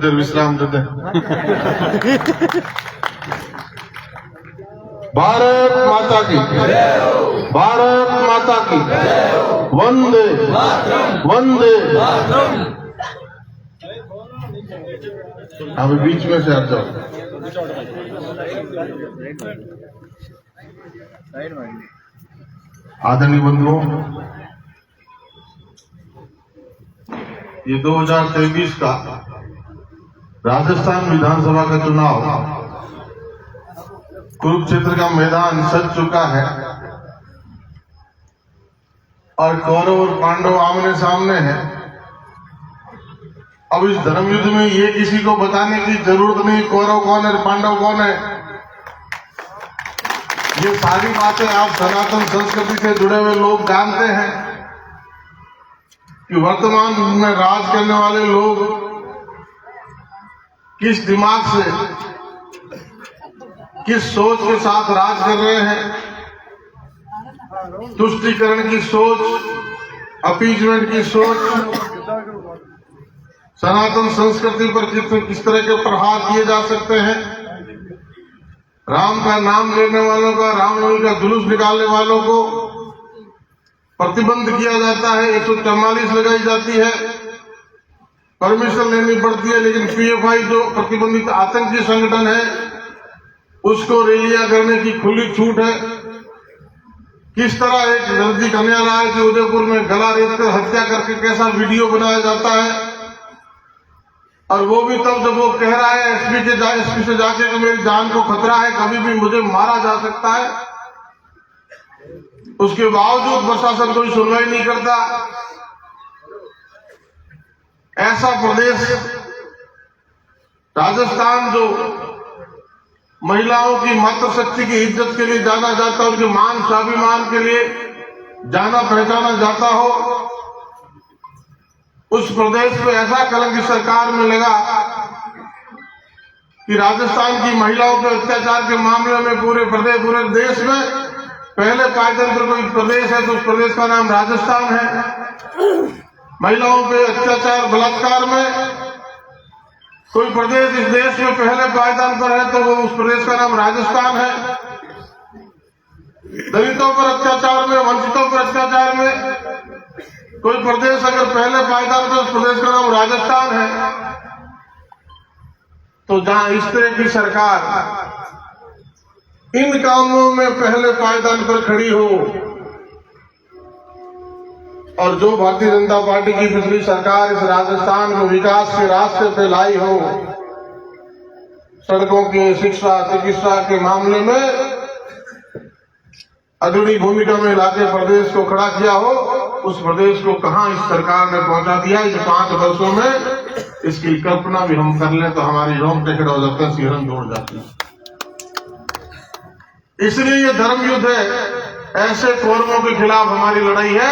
देर विश्राम देते हैं। भारत माता की, भारत माता की, वंदे वंदे। अभी बीच में से हट जाओ। आदरणीय बंधुओं, ये 2023 का राजस्थान विधानसभा का चुनाव कुरुक्षेत्र का मैदान सज चुका है और कौरव और पांडव आमने सामने हैं। अब इस धर्म युद्ध में ये किसी को बताने की जरूरत नहीं कौरव कौन है पांडव कौन है। ये सारी बातें आप सनातन संस्कृति से जुड़े हुए लोग जानते हैं कि वर्तमान में राज करने वाले लोग किस दिमाग से, किस सोच के साथ राज कर रहे हैं। तुष्टीकरण की सोच, अपीजमेंट की सोच, सनातन संस्कृति पर किस तरह के प्रहार किए जा सकते हैं। राम का नाम लेने वालों का, रामनवमी का जुलूस निकालने वालों को प्रतिबंध किया जाता है, 144 लगाई जाती है, परमिशन लेनी पड़ती है। लेकिन पीएफआई जो प्रतिबंधित आतंकी संगठन है उसको रैलियां करने की खुली छूट है। किस तरह एक नजदीक अन्य राय के उदयपुर में गला रेत कर हत्या करके कैसा वीडियो बनाया जाता है, और वो भी तब जब वो कह रहा है एसपी से जाके कि मेरी जान को खतरा है, कभी भी मुझे मारा जा सकता है। उसके बावजूद प्रशासन कोई सुनवाई नहीं करता। ऐसा प्रदेश राजस्थान जो महिलाओं की मातृशक्ति की इज्जत के लिए जाना जाता है, उनके मान स्वाभिमान के लिए जाना पहचाना जाता हो, उस प्रदेश में ऐसा कलंक इस सरकार में लगा कि राजस्थान की महिलाओं के अत्याचार के मामले में पूरे देश में पहले पायदान पर कोई प्रदेश है तो उस प्रदेश का नाम राजस्थान है। महिलाओं पे अत्याचार बलात्कार में कोई प्रदेश इस देश में पहले पायदान पर है तो वो उस प्रदेश का नाम राजस्थान है। दलितों पर अत्याचार में, वंचितों पर अत्याचार में कोई प्रदेश अगर पहले पायदान पर, उस प्रदेश का नाम राजस्थान है। तो जहां इस तरह की सरकार इन कामों में पहले पायदान पर खड़ी हो, और जो भारतीय जनता पार्टी की पिछली सरकार इस राजस्थान को विकास के रास्ते पे लाई हो, सड़कों के, शिक्षा, चिकित्सा के मामले में अग्रणी भूमिका में लाके प्रदेश को खड़ा किया हो, उस प्रदेश को कहां इस सरकार ने पहुंचा दिया। इस 5 वर्षों में इसकी कल्पना भी हम कर लें तो हमारी रोंगटे खड़े हो जाते हैं, सिहरन जोड़ जाती है। इसलिए ये धर्म युद्ध है। ऐसे कौरवों के खिलाफ हमारी लड़ाई है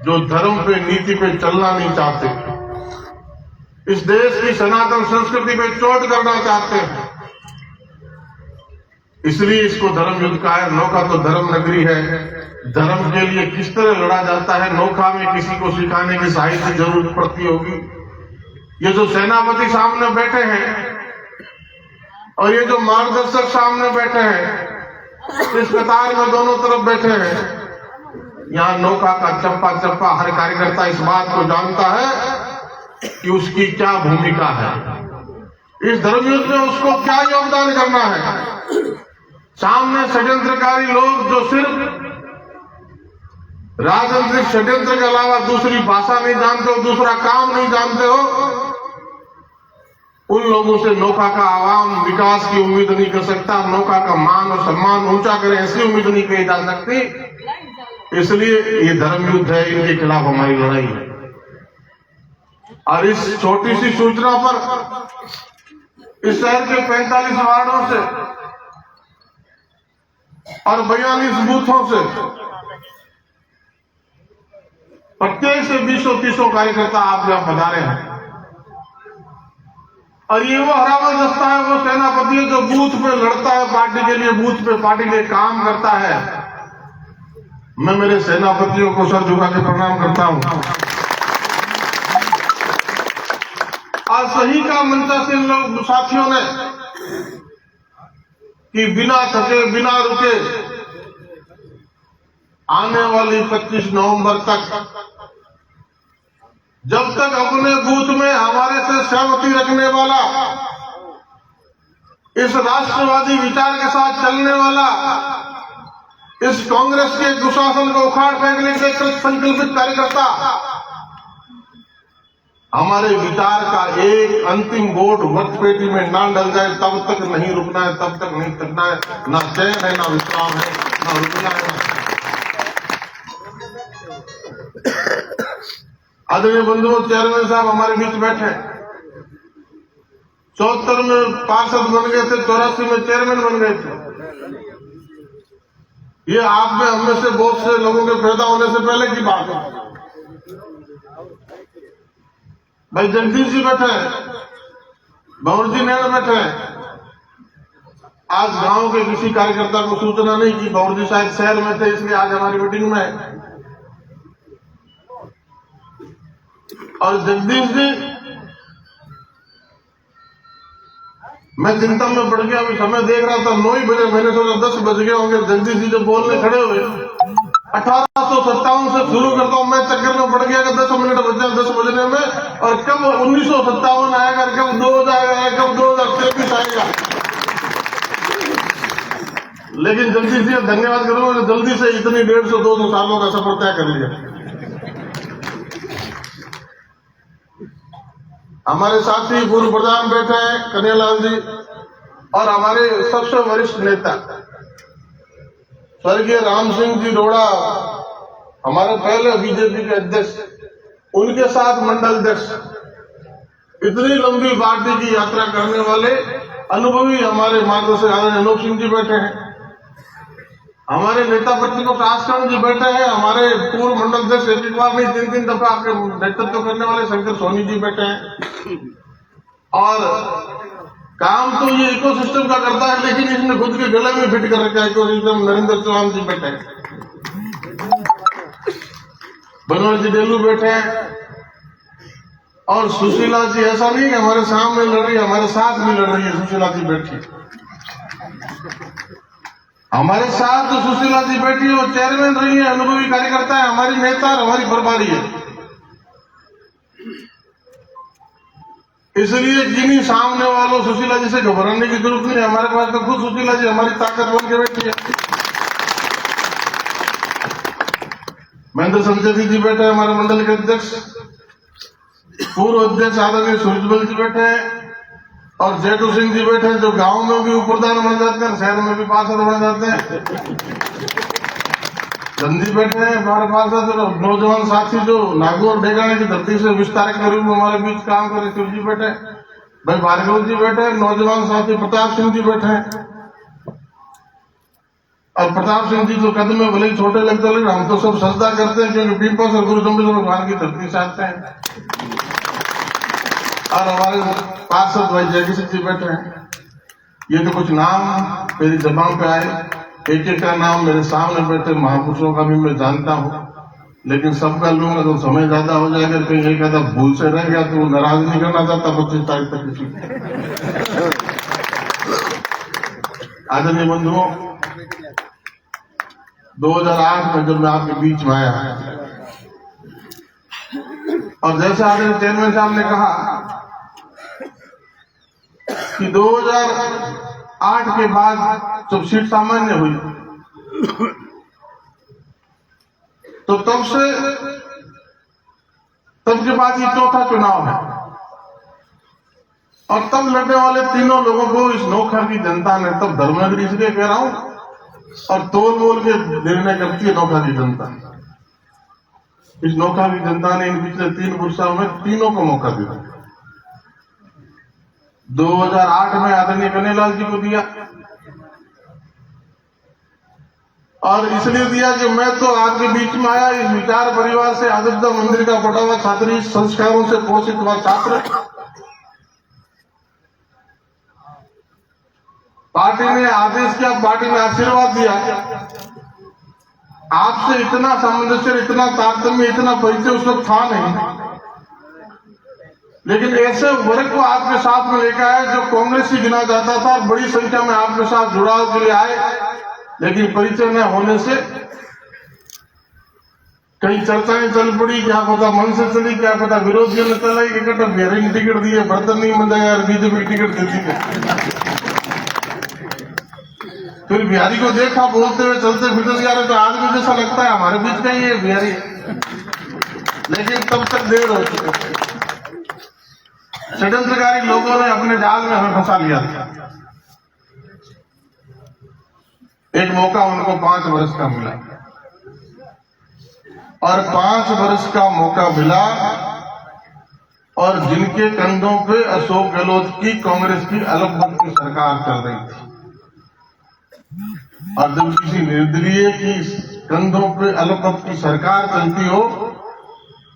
जो धर्म पे, नीति पे चलना नहीं चाहते, इस देश की सनातन संस्कृति पे चोट करना चाहते हैं। इसलिए इसको धर्म युद्ध का है। नोखा तो धर्म नगरी है। धर्म के लिए किस तरह लड़ा जाता है, नोखा में किसी को सिखाने की साहित्य जरूरत पड़ती होगी। ये जो सेनापति सामने बैठे हैं और ये जो मार्गदर्शक सामने बैठे हैं, इस कतार में दोनों तरफ बैठे हैं, यहाँ नौका का चप्पा चप्पा हर कार्यकर्ता इस बात को जानता है कि उसकी क्या भूमिका है, इस धर्मयुद्ध में उसको क्या योगदान करना है। सामने षड्यंत्रकारी लोग जो सिर्फ राजनीतिक षड्यंत्र के अलावा दूसरी भाषा नहीं जानते हो, दूसरा काम नहीं जानते हो, उन लोगों से नौका का आवाम विकास की उम्मीद नहीं कर सकता। नौका का मान और सम्मान ऊंचा करे ऐसी उम्मीद नहीं की जा सकती। इसलिए ये धर्म युद्ध है, इनके खिलाफ हमारी लड़ाई है। और इस छोटी सी सूचना पर इस शहर के 45 वार्डों से और 42 बूथों से प्रत्येक से 20-30 कार्यकर्ता आप यहां पधारे हैं। और ये वो हरावा दस्ता है, वो सेनापति है जो बूथ पे लड़ता है पार्टी के लिए, बूथ पे पार्टी के काम करता है। मैं मेरे सेनापतियों को सर झुका के प्रणाम करता हूं। आज सही का मंचा से इन लोग साथियों ने कि बिना थके बिना रुके आने वाली 25 नवंबर तक जब तक अपने बूथ में हमारे से सहमति रखने वाला, इस राष्ट्रवादी विचार के साथ चलने वाला, इस कांग्रेस के दुशासन को उखाड़ फेंकने के लिए संकल्पित कार्यकर्ता हमारे विचार का एक अंतिम वोट वोट पेटी में ना डल जाए तब तक नहीं रुकना है, तब तक नहीं थकना है। ना चैन है, ना विश्राम है, ना रुकना है। आदरणीय बंधुओं, चेयरमैन साहब हमारे बीच बैठे। 74 में पार्षद बन गए थे, 84 में चेयरमैन बन गए थे। ये आप में हम में से बहुत से लोगों के पैदा होने से पहले की बात है। भाई जगदीश जी बैठे हैं, भंवर जी नैन बैठे हैं। आज गांव के किसी कार्यकर्ता को सूचना नहीं कि भंवर जी शायद शहर में थे, इसलिए आज हमारी मीटिंग में है। और जगदीश जी, मैं चिंता में पड़ गया। अभी समय देख रहा था 9 ही बजे, मैंने सोचा 10 बज गए होंगे। जगदीश जी जब बोलने खड़े हुए, 1857 से शुरू करता हूं, मैं चक्कर में पड़ गया कि 10 मिनट बचे 10 बजने में, और कब 1957 आएगा, कब 2000 आएगा, कब 2023 आएगा। लेकिन जल्दी से धन्यवाद करूंगा, जल्दी से इतनी 150-200 सालों का सफर तय कर लिया। हमारे साथी पूर्व प्रधान बैठे हैं कन्हैयालाल जी, और हमारे सबसे वरिष्ठ नेता स्वर्गीय राम सिंह जी रोड़ा, हमारे पहले बीजेपी के अध्यक्ष, उनके साथ मंडल अध्यक्ष, इतनी लंबी पार्टी की यात्रा करने वाले अनुभवी हमारे मार्गदर्शक आदरणीय अनूप सिंह जी बैठे हैं। हमारे नेता प्रतिपक्ष आसकरण जी बैठे हैं। हमारे पूर्व मंडल अध्यक्ष एक बार नहीं 3-3 दफा आपके नेतृत्व करने वाले शंकर सोनी जी बैठे हैं। और काम तो ये इकोसिस्टम का करता है, लेकिन इसने खुद के गले में फिट कर रखा है इकोसिस्टम। नरेंद्र चौहान जी बैठे हैं, बनवारी जी डेलू बैठे हैं, और सुशीला जी, ऐसा नहीं कि हमारे सामने लड़ रही है, हमारे साथ भी लड़ रही है। सुशीला जी बैठी, हमारे साथ जो सुशीला जी बैठी है वो चेयरमैन रही है, अनुभवी कार्यकर्ता है, हमारी नेता और हमारी प्रभारी है। इसलिए जिन्हीं सामने वालों सुशीला जी से घबराने की जरूरत नहीं है। हमारे पास तो खुद सुशीला जी हमारी ताकत बन के बैठी है। महेंद्र संचेती जी बैठे हैं, हमारे मंडल के अध्यक्ष। पूर्व अध्यक्ष आदरणीय सूरजबल जी बैठे हैं, और जेठू सिंह जी बैठे हैं, जो गांव में भी उपप्रधान बन जाते हैं, शहर में भी पार्षद बन जाते हैं। चंदी बैठे हैं हमारे पास, जो नौजवान साथी जो नागौर और डेगाने की धरती से विस्तार के रूप में हमारे बीच काम करे, शिव जी बैठे, भाई भार्गव जी बैठे, नौजवान साथी प्रताप सिंह जी बैठे हैं। और प्रताप सिंह जी तो कदम में भले ही छोटे लगते हैं, हम तो सब सजदा करते हैं, क्योंकि पीपल और गुरु शंकर भगवान की धरती से आते हैं। और हमारे पार्षद भाई जयकिशन जी बैठे हैं। ये तो कुछ नाम मेरी जबान पे आए, एक एक का नाम मेरे सामने बैठे महापुरुषों का भी मैं जानता हूं, लेकिन सबका लूंगा तो समय ज्यादा हो जाएगा। कहीं एक आधा भूल से रह गया तो वो नाराज नहीं करना चाहता 25 तारीख तक किसी। आदरणीय बंधुओं, 2008 में जब मैं आपके बीच में आया, और जैसे आदरणीय चेयरमैन साहब ने कहा कि 2008 के बाद जब सीट सामान्य हुई, तो तब के बाद ये चौथा चुनाव है। और तब लड़ने वाले तीनों लोगों को इस नोखा की जनता ने, तब धर्मनगरी इसलिए कह रहा हूं, और तोल मोल के निर्णय करती है नोखा की जनता। इस नोखा की जनता ने इन पिछले 3 वर्षों में तीनों को मौका दिया। 2008 में आदरणीय कन्हैयालाल जी को दिया, और इसलिए दिया कि मैं तो आपके बीच में आया इस विचार परिवार से, अयोध्या मंदिर का पढ़ा हुआ छात्री, संस्कारों से पोषित हुआ छात्र। पार्टी ने आदेश किया, पार्टी ने आशीर्वाद दिया। आपसे इतना सामंजस्य, इतना तारतम्य, इतना परिचय उस वक्त था नहीं। लेकिन ऐसे वर्ग को आपके साथ में लेकर आए जो कांग्रेस ही गिना जाता था, बड़ी संख्या में आपके साथ जुड़ाव के लिए आए, लेकिन परिचय न होने से कई चर्चाएं चल पड़ी, क्या पता मन से चली, क्या पता विरोधियों ने चलाई, इकट्ठा बिहारी ने टिकट दिए, बर्तन नहीं बन जाए यार, बीजेपी टिकट देती है। फिर बिहारी को देखा बोलते हुए चलते फिरते यार तो आदमी जैसा लगता है, हमारे बीच का ही है बिहारी, लेकिन तब तक देर हो चुकी। षड्यंत्रकारी लोगों ने अपने जाल में हमें फंसा लिया था। एक मौका उनको 5 वर्ष का मिला और 5 वर्ष का मौका मिला और जिनके कंधों पे अशोक गहलोत की कांग्रेस की अलग बंद की सरकार चल रही थी, और जब किसी निर्दलीय की कंधों पे अलग की सरकार चलती हो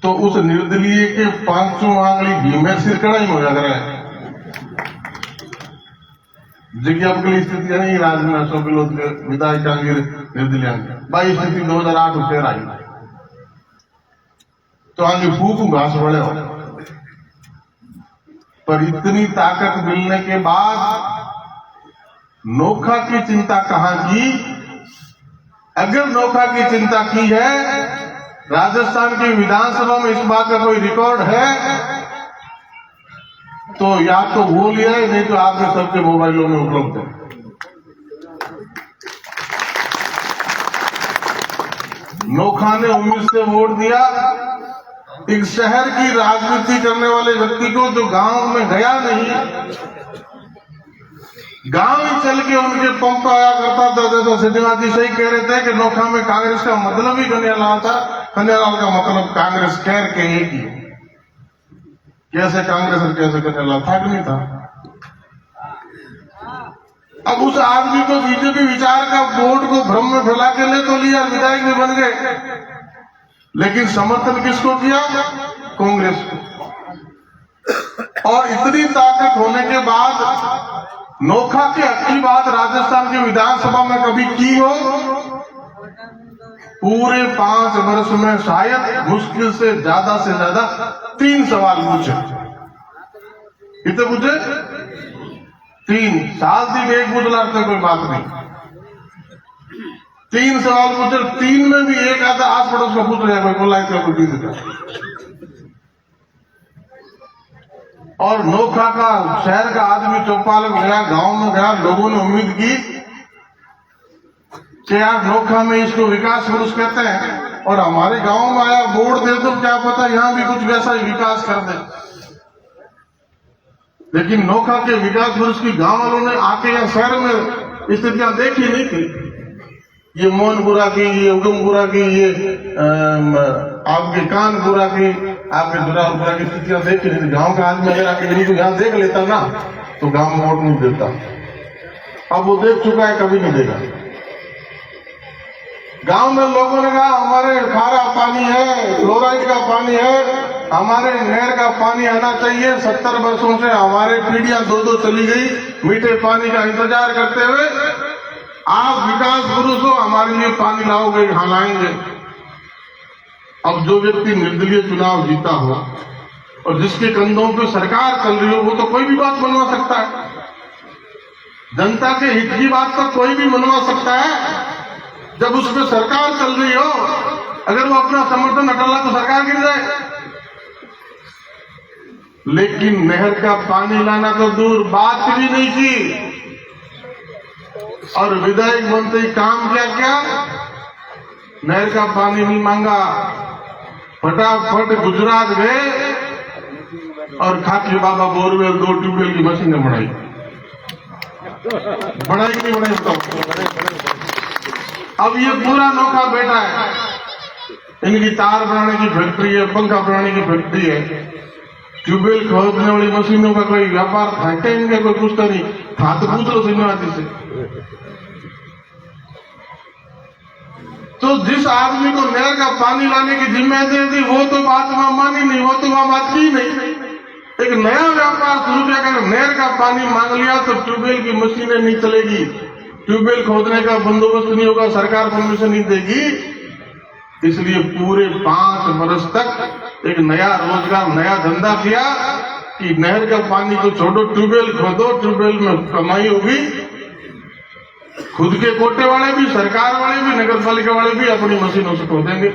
तो उस निर्दलीय के 500 आंगली घी में सिर कड़ाई हो जाता है। जगह की स्थिति नहीं राज्य में अशोक गहलोत के विधायक कांग्रेस निर्दलीय भाई स्थिति 2008 में फिर आई तो आगे फूक घास बड़े हो, पर इतनी ताकत मिलने के बाद नोखा की चिंता कहां की? अगर नोखा की चिंता की है, राजस्थान की विधानसभा में इस बात का कोई रिकॉर्ड है तो या तो वो लिया है, नहीं तो आपके सबके मोबाइलों में उपलब्ध है। नोखा ने उम्मीद से वोट दिया एक शहर की राजनीति करने वाले व्यक्ति को जो गांव में गया नहीं, गांव ही चल के उनके पंप आया करता था। जैसा सिद्धिनाथ जी सही कह रहे थे कि नोखा में कांग्रेस का मतलब ही कन्हैयालाल था, कन्हैयालाल का मतलब कांग्रेस कह के एक ही, कैसे कांग्रेस और कैसे कन्हैयालाल था कि नहीं था। अब उस आदमी को बीजेपी विचार का वोट को भ्रम में फैला के ले तो लिया, विधायक भी बन गए, लेकिन समर्थन किसको किया? कांग्रेस को। और इतनी ताकत होने के बाद नोखा की अच्छी बात राजस्थान की विधानसभा में कभी की हो? पूरे 5 वर्ष में शायद मुश्किल से ज्यादा 3 सवाल पूछे। कितने पूछे? 3 साल दिन एक पूछ लाते कोई बात नहीं, 3 सवाल पूछे, 3 में भी एक आधा आस पड़ोस का पूछ रहा है, कोई बोला है कोई चीज। और नोखा का शहर का आदमी चौपाल में गया, गांव में गया, लोगों ने उम्मीद की कि यार नोखा में इसको विकास पुरुष कहते हैं और हमारे गांव में आया वोट दे तो क्या पता यहां भी कुछ वैसा ही विकास कर दे। लेकिन नोखा के विकास पुरुष की गांव वालों ने आके यहां शहर में स्थितियां देखी नहीं थी। ये मोहनपुरा की, ये उगमपुरा की, ये आपके कानपुरा की, आपके दुरापुरा की स्थितियां देखी नहीं थी। गांव का आदमी अगर आके इनको यहां देख लेता ना तो गांव में वोट नहीं देता। अब वो देख चुका है, कभी नहीं देगा। गांव में लोगों ने कहा हमारे खारा पानी है, फ्लोराइड का पानी है, हमारे नहर का पानी आना चाहिए। 70 वर्षों से हमारे पीढ़ियां 2 चली गई मीठे पानी का इंतजार करते हुए। आप विकास पुरुष हो, हमारे लिए पानी लाओगे? हाँ लाएंगे। अब जो व्यक्ति निर्दलीय चुनाव जीता हो और जिसके कंधों पे सरकार चल रही हो, वो तो कोई भी बात मनवा सकता है। जनता के हित की बात तो कोई भी मनवा सकता है। जब उस पर सरकार चल रही हो, अगर वो अपना समर्थन हटा तो सरकार गिर जाए। लेकिन नहर का पानी लाना तो दूर बात भी नहीं की, और विधायक बनते ही काम क्या? नहर का पानी नहीं मांगा, फटाफट गुजरात गए और खाकी बाबा बोरवेल 2 ट्यूबवेल की मशीनें बनाई कि नहीं बनाई? तो अब ये पूरा नोखा बेटा है, इनकी तार बनाने की फैक्ट्री है, पंखा बनाने की फैक्ट्री है, ट्यूबवेल खोदने वाली मशीनों का कोई व्यापार था क्या इनका? कोई पूछता नहीं। हाथ पूछ लो सिन्हावती से। तो जिस आदमी को नहर का पानी लाने की जिम्मेदारी थी वो तो बात वहां मानी नहीं, वो तो वहां बात की नहीं। एक नया व्यापार शुरू किया, अगर नहर का पानी मांग लिया तो ट्यूबवेल की मशीनें नहीं चलेगी, ट्यूबवेल खोदने का बंदोबस्त नहीं होगा, सरकार परमिशन नहीं देगी। इसलिए पूरे 5 वर्ष तक एक नया रोजगार, नया धंधा किया कि नहर का पानी को छोड़ो, ट्यूबवेल खोदो, ट्यूबवेल में कमाई होगी। खुद के कोटे वाले भी, सरकार वाले भी, नगर पालिका वाले भी अपनी मशीनों से खोदेंगे।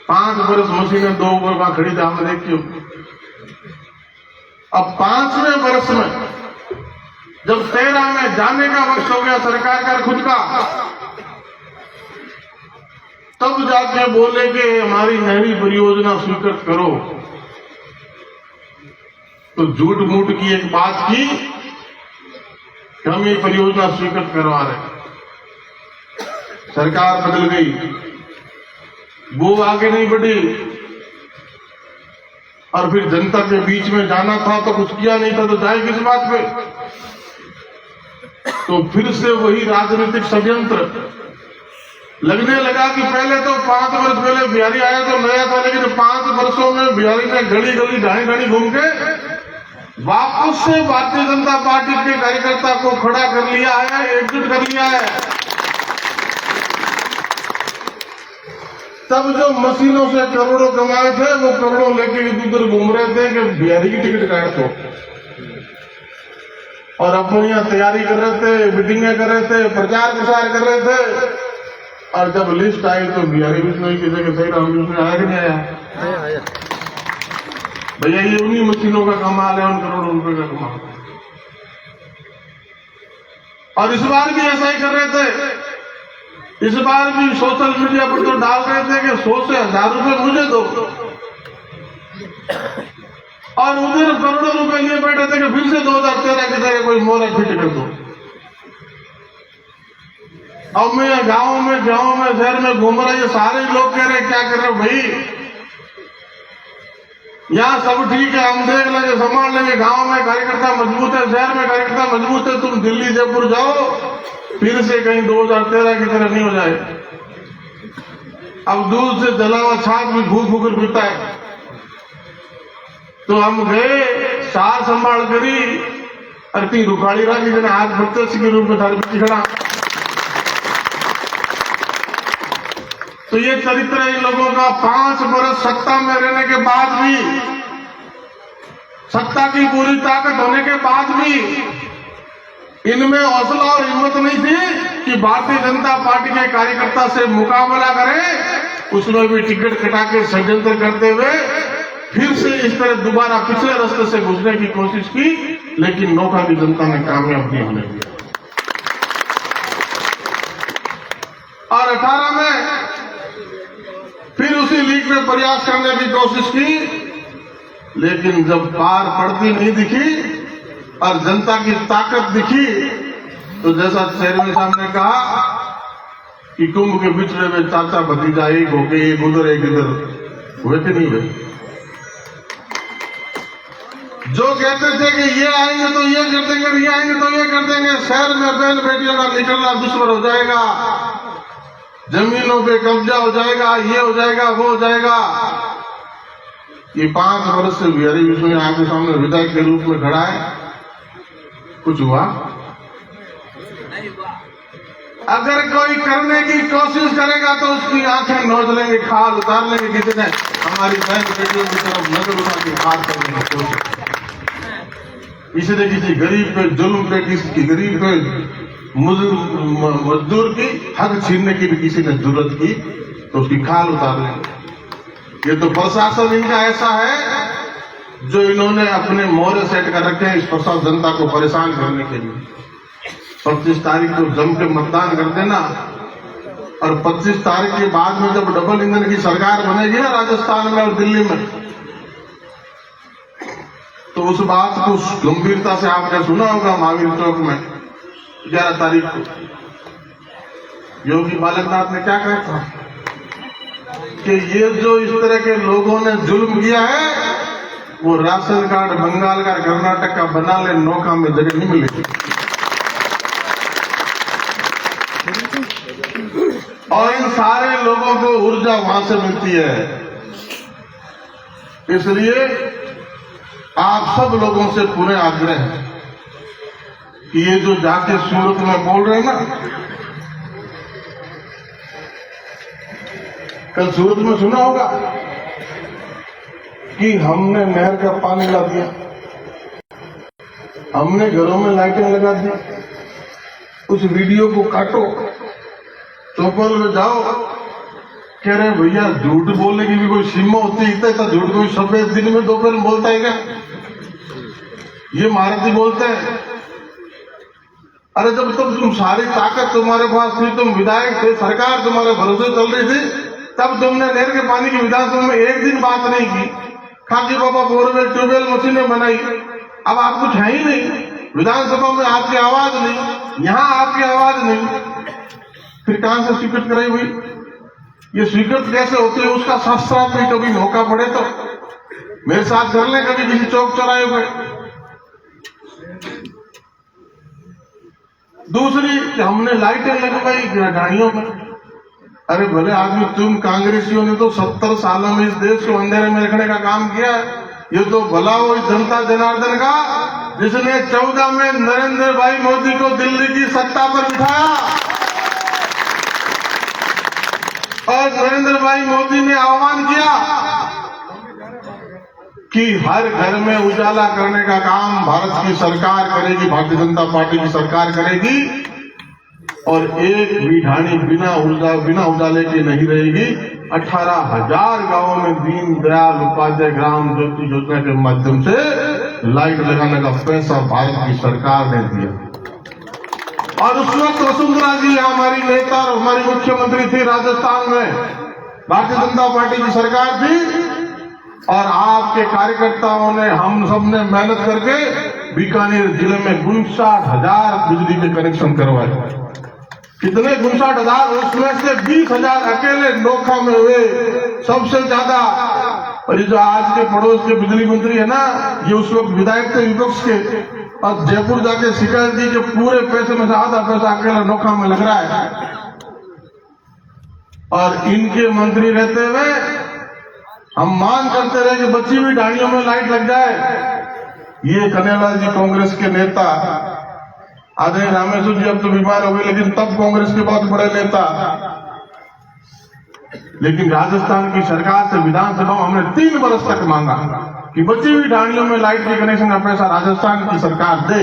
5 बरस मशीनें 2 ऊपर वहां खड़ी था, हमने देखी। अब 5वें बरस में जब 13 में जाने का वक्त हो गया सरकार का खुद का, तब जाके बोले कि हमारी नहरी परियोजना स्वीकृत करो। तो झूठ मूठ की एक बात की, हम ये परियोजना स्वीकृत करवा रहे। सरकार बदल गई, वो आगे नहीं बढ़ी, और फिर जनता के बीच में जाना था तो कुछ किया नहीं था, तो जाए किस बात पे। तो फिर से वही राजनीतिक षड्यंत्र लगने लगा कि पहले तो 5 वर्ष पहले बिहारी आया तो नया था, लेकिन 5 वर्षों में बिहारी ने गली गली ढाई ढाई घूम के वापस से भारतीय जनता पार्टी के कार्यकर्ता को खड़ा कर लिया है, एकजुट कर लिया है। तब जो मशीनों से करोड़ों कमाए थे, वो करोड़ों लेके इधर घूम रहे थे कि बिहारी की टिकट काट दो, और अपनी यहाँ तैयारी कर रहे थे, मीटिंगें कर रहे थे, प्रचार प्रसार कर रहे थे। और जब लिस्ट आई तो बिहारी बिश्नोई की जगह सही राम बिश्नोई आया कि नहीं आया? भैया ये उन्हीं मशीनों का कमाल है, उन करोड़ों रुपए का कमाल। और इस बार भी ऐसा ही कर रहे थे। इस बार भी सोशल मीडिया पर तो डाल रहे थे कि 100 से 1000 रुपए मुझे दो, और उधर करोड़ों रुपए लिए बैठे थे कि फिर से 2013 की तरह कोई मोहर फिट कर दो। अब मैं गांव में शहर में घूम रहा, ये सारे लोग कह रहे क्या कर रहे हो भाई, यहाँ सब ठीक है, हम देख लेंगे, संभाल लेंगे। गांव में कार्यकर्ता मजबूत है, शहर में कार्यकर्ता मजबूत है, तुम दिल्ली जयपुर जाओ, फिर से कहीं 2013 की तरह नहीं हो जाए। अब दूध से जला हुआ छाछ भी फूक फूक कर पीता है। तो हम गए, सार संभाल करी, अरे रुखाड़ी रहा कि हाथ प्रत्यक्ष के रूप में थारे पीछे खड़ा। तो ये चरित्र इन लोगों का 5 बरस सत्ता में रहने के बाद भी, सत्ता की पूरी ताकत होने के बाद भी इनमें हौसला और हिम्मत नहीं थी कि भारतीय जनता पार्टी के कार्यकर्ता से मुकाबला करें। उसमें भी टिकट कटा के षड्यंत्र करते हुए फिर से इस तरह दोबारा पिछले रास्ते से घुसने की कोशिश की, लेकिन नोखा की जनता ने कामयाब नहीं होने दिया। और 18 में फिर उसी लीग में प्रयास करने की कोशिश की, लेकिन जब पार पड़ती नहीं दिखी और जनता की ताकत दिखी, तो जैसा चेयरमैन साहब ने कहा कि कुंभ के बिछड़े में चाचा भतीजा एक होके एक उधर एक इधर हुए कि नहीं हुए। जो कहते थे कि ये आएंगे तो ये कर देंगे, ये आएंगे तो ये कर देंगे, शहर में बहन बेटियों का निकलना दुश्मन हो जाएगा, जमीनों पे कब्जा हो जाएगा, ये हो जाएगा, वो हो जाएगा। ये 5 वर्ष से बिहारी बिश्नोई आपके सामने विधायक के रूप में खड़ा है, कुछ हुआ? अगर कोई करने की कोशिश करेगा तो उसकी आंखें नोच लेंगे, खाल उतार लेंगे। किसी ने हमारी बहन बेटियों की तरफ नजर उठा के हाथ करने की कोशिश, किसी ने किसी गरीब पे जुल्म पे, किसी गरीब पे मजदूर की हक छीनने की भी किसी ने जरूरत की तो उसकी खाल उतार लेंगे। ये तो प्रशासन इनका ऐसा है जो इन्होंने अपने मोहरे सेट कर रखे हैं इस प्रशासन जनता को परेशान करने के लिए। 25 तारीख को जम के मतदान कर देना, और 25 तारीख के बाद में जब डबल इंजन की सरकार बनेगी ना राजस्थान में और दिल्ली में, तो उस बात को गंभीरता से आपने सुना होगा। महावीर चौक में 11 तारीख को योगी बालकनाथ ने क्या कहा था कि ये जो इस तरह के लोगों ने जुल्म किया है, वो राशन कार्ड बंगाल का कर्नाटक का बना ले, नौका में जगह नहीं मिलेगी। और इन सारे लोगों को ऊर्जा वहां से मिलती है। इसलिए आप सब लोगों से पूरे आग्रह है कि ये जो जाके सूरत में बोल रहे हैं ना, कल सूरत में सुना होगा कि हमने नहर का पानी ला दिया। हमने घरों में लाइटें लगा दी, उस वीडियो को काटो, चौपाल में जाओ, कह रहे भैया झूठ बोलने की भी कोई सीमा होती है, इतना झूठ कोई सफेद दिन में दोपहर में बोलता है क्या? ये महारथी बोलते हैं। अरे जब तुम सारी ताकत तुम्हारे पास थी, तुम विधायक थे, सरकार तुम्हारे भरोसे चल रही थी, तब तुमने नहर के पानी की विधानसभा में एक दिन बात नहीं की। खाकी बाबा बोरवेल ट्यूबवेल मशीनें बनाई, अब आप कुछ है ही नहीं। विधानसभा में आपकी आवाज नहीं, यहाँ आपकी आवाज नहीं, फिर कहां से स्वीकृत कराई हुई? ये स्वीकृत कैसे होती है उसका शास्त्रार्थ भी कभी मौका पड़े तो मेरे साथ कर लें कभी किसी चौक चौराहे पर। दूसरी, हमने लाइटें लगवाई गाड़ियों में। अरे भले आदमी, तुम कांग्रेसियों ने तो 70 सालों में इस देश को अंधेरे में रखने का काम किया। ये तो भला वो जनता जनार्दन का जिसने 14 में नरेंद्र भाई मोदी को दिल्ली की सत्ता पर बिठाया और नरेंद्र भाई मोदी ने आह्वान किया कि हर घर में उजाला करने का काम भारत की सरकार करेगी, भारतीय जनता पार्टी की सरकार करेगी और एक भी ढाणी बिना उजाले की नहीं रहेगी। 18,000 गांवों में दीन दयाल उपाध्याय ग्राम ज्योति योजना के माध्यम से लाइट लगाने का पैसा भारत की सरकार ने दिया। और उस वक्त वसुंधरा जी हमारी नेता और हमारी मुख्यमंत्री थी, राजस्थान में भारतीय जनता पार्टी की सरकार थी और आपके कार्यकर्ताओं ने, हम सब ने मेहनत करके बीकानेर जिले में 59,000 बिजली के कनेक्शन करवाए। कितने 59,000? उसमें से 20,000 अकेले नोखा में हुए, सबसे ज्यादा। और ये जो आज के पड़ोस के बिजली मंत्री है ना, ये उस वक्त विधायक थे विपक्ष के और जयपुर जाके शिकायत दी कि पूरे पैसे में से आधा पैसा अकेला नोखा में लग रहा है। और इनके मंत्री रहते हुए हम मांग करते रहे कि बच्ची हुई ढाणियों में लाइट लग जाए। ये कन्हैयालाल जी कांग्रेस के नेता, आदरणीय रामेश्वर जी अब तो बीमार हो गए, लेकिन तब कांग्रेस के बहुत बड़े नेता, लेकिन राजस्थान की सरकार से विधानसभा में हमने 3 वर्ष तक मांगा कि बची हुई ढाणियों में लाइट के कनेक्शन का पैसा राजस्थान की सरकार दे।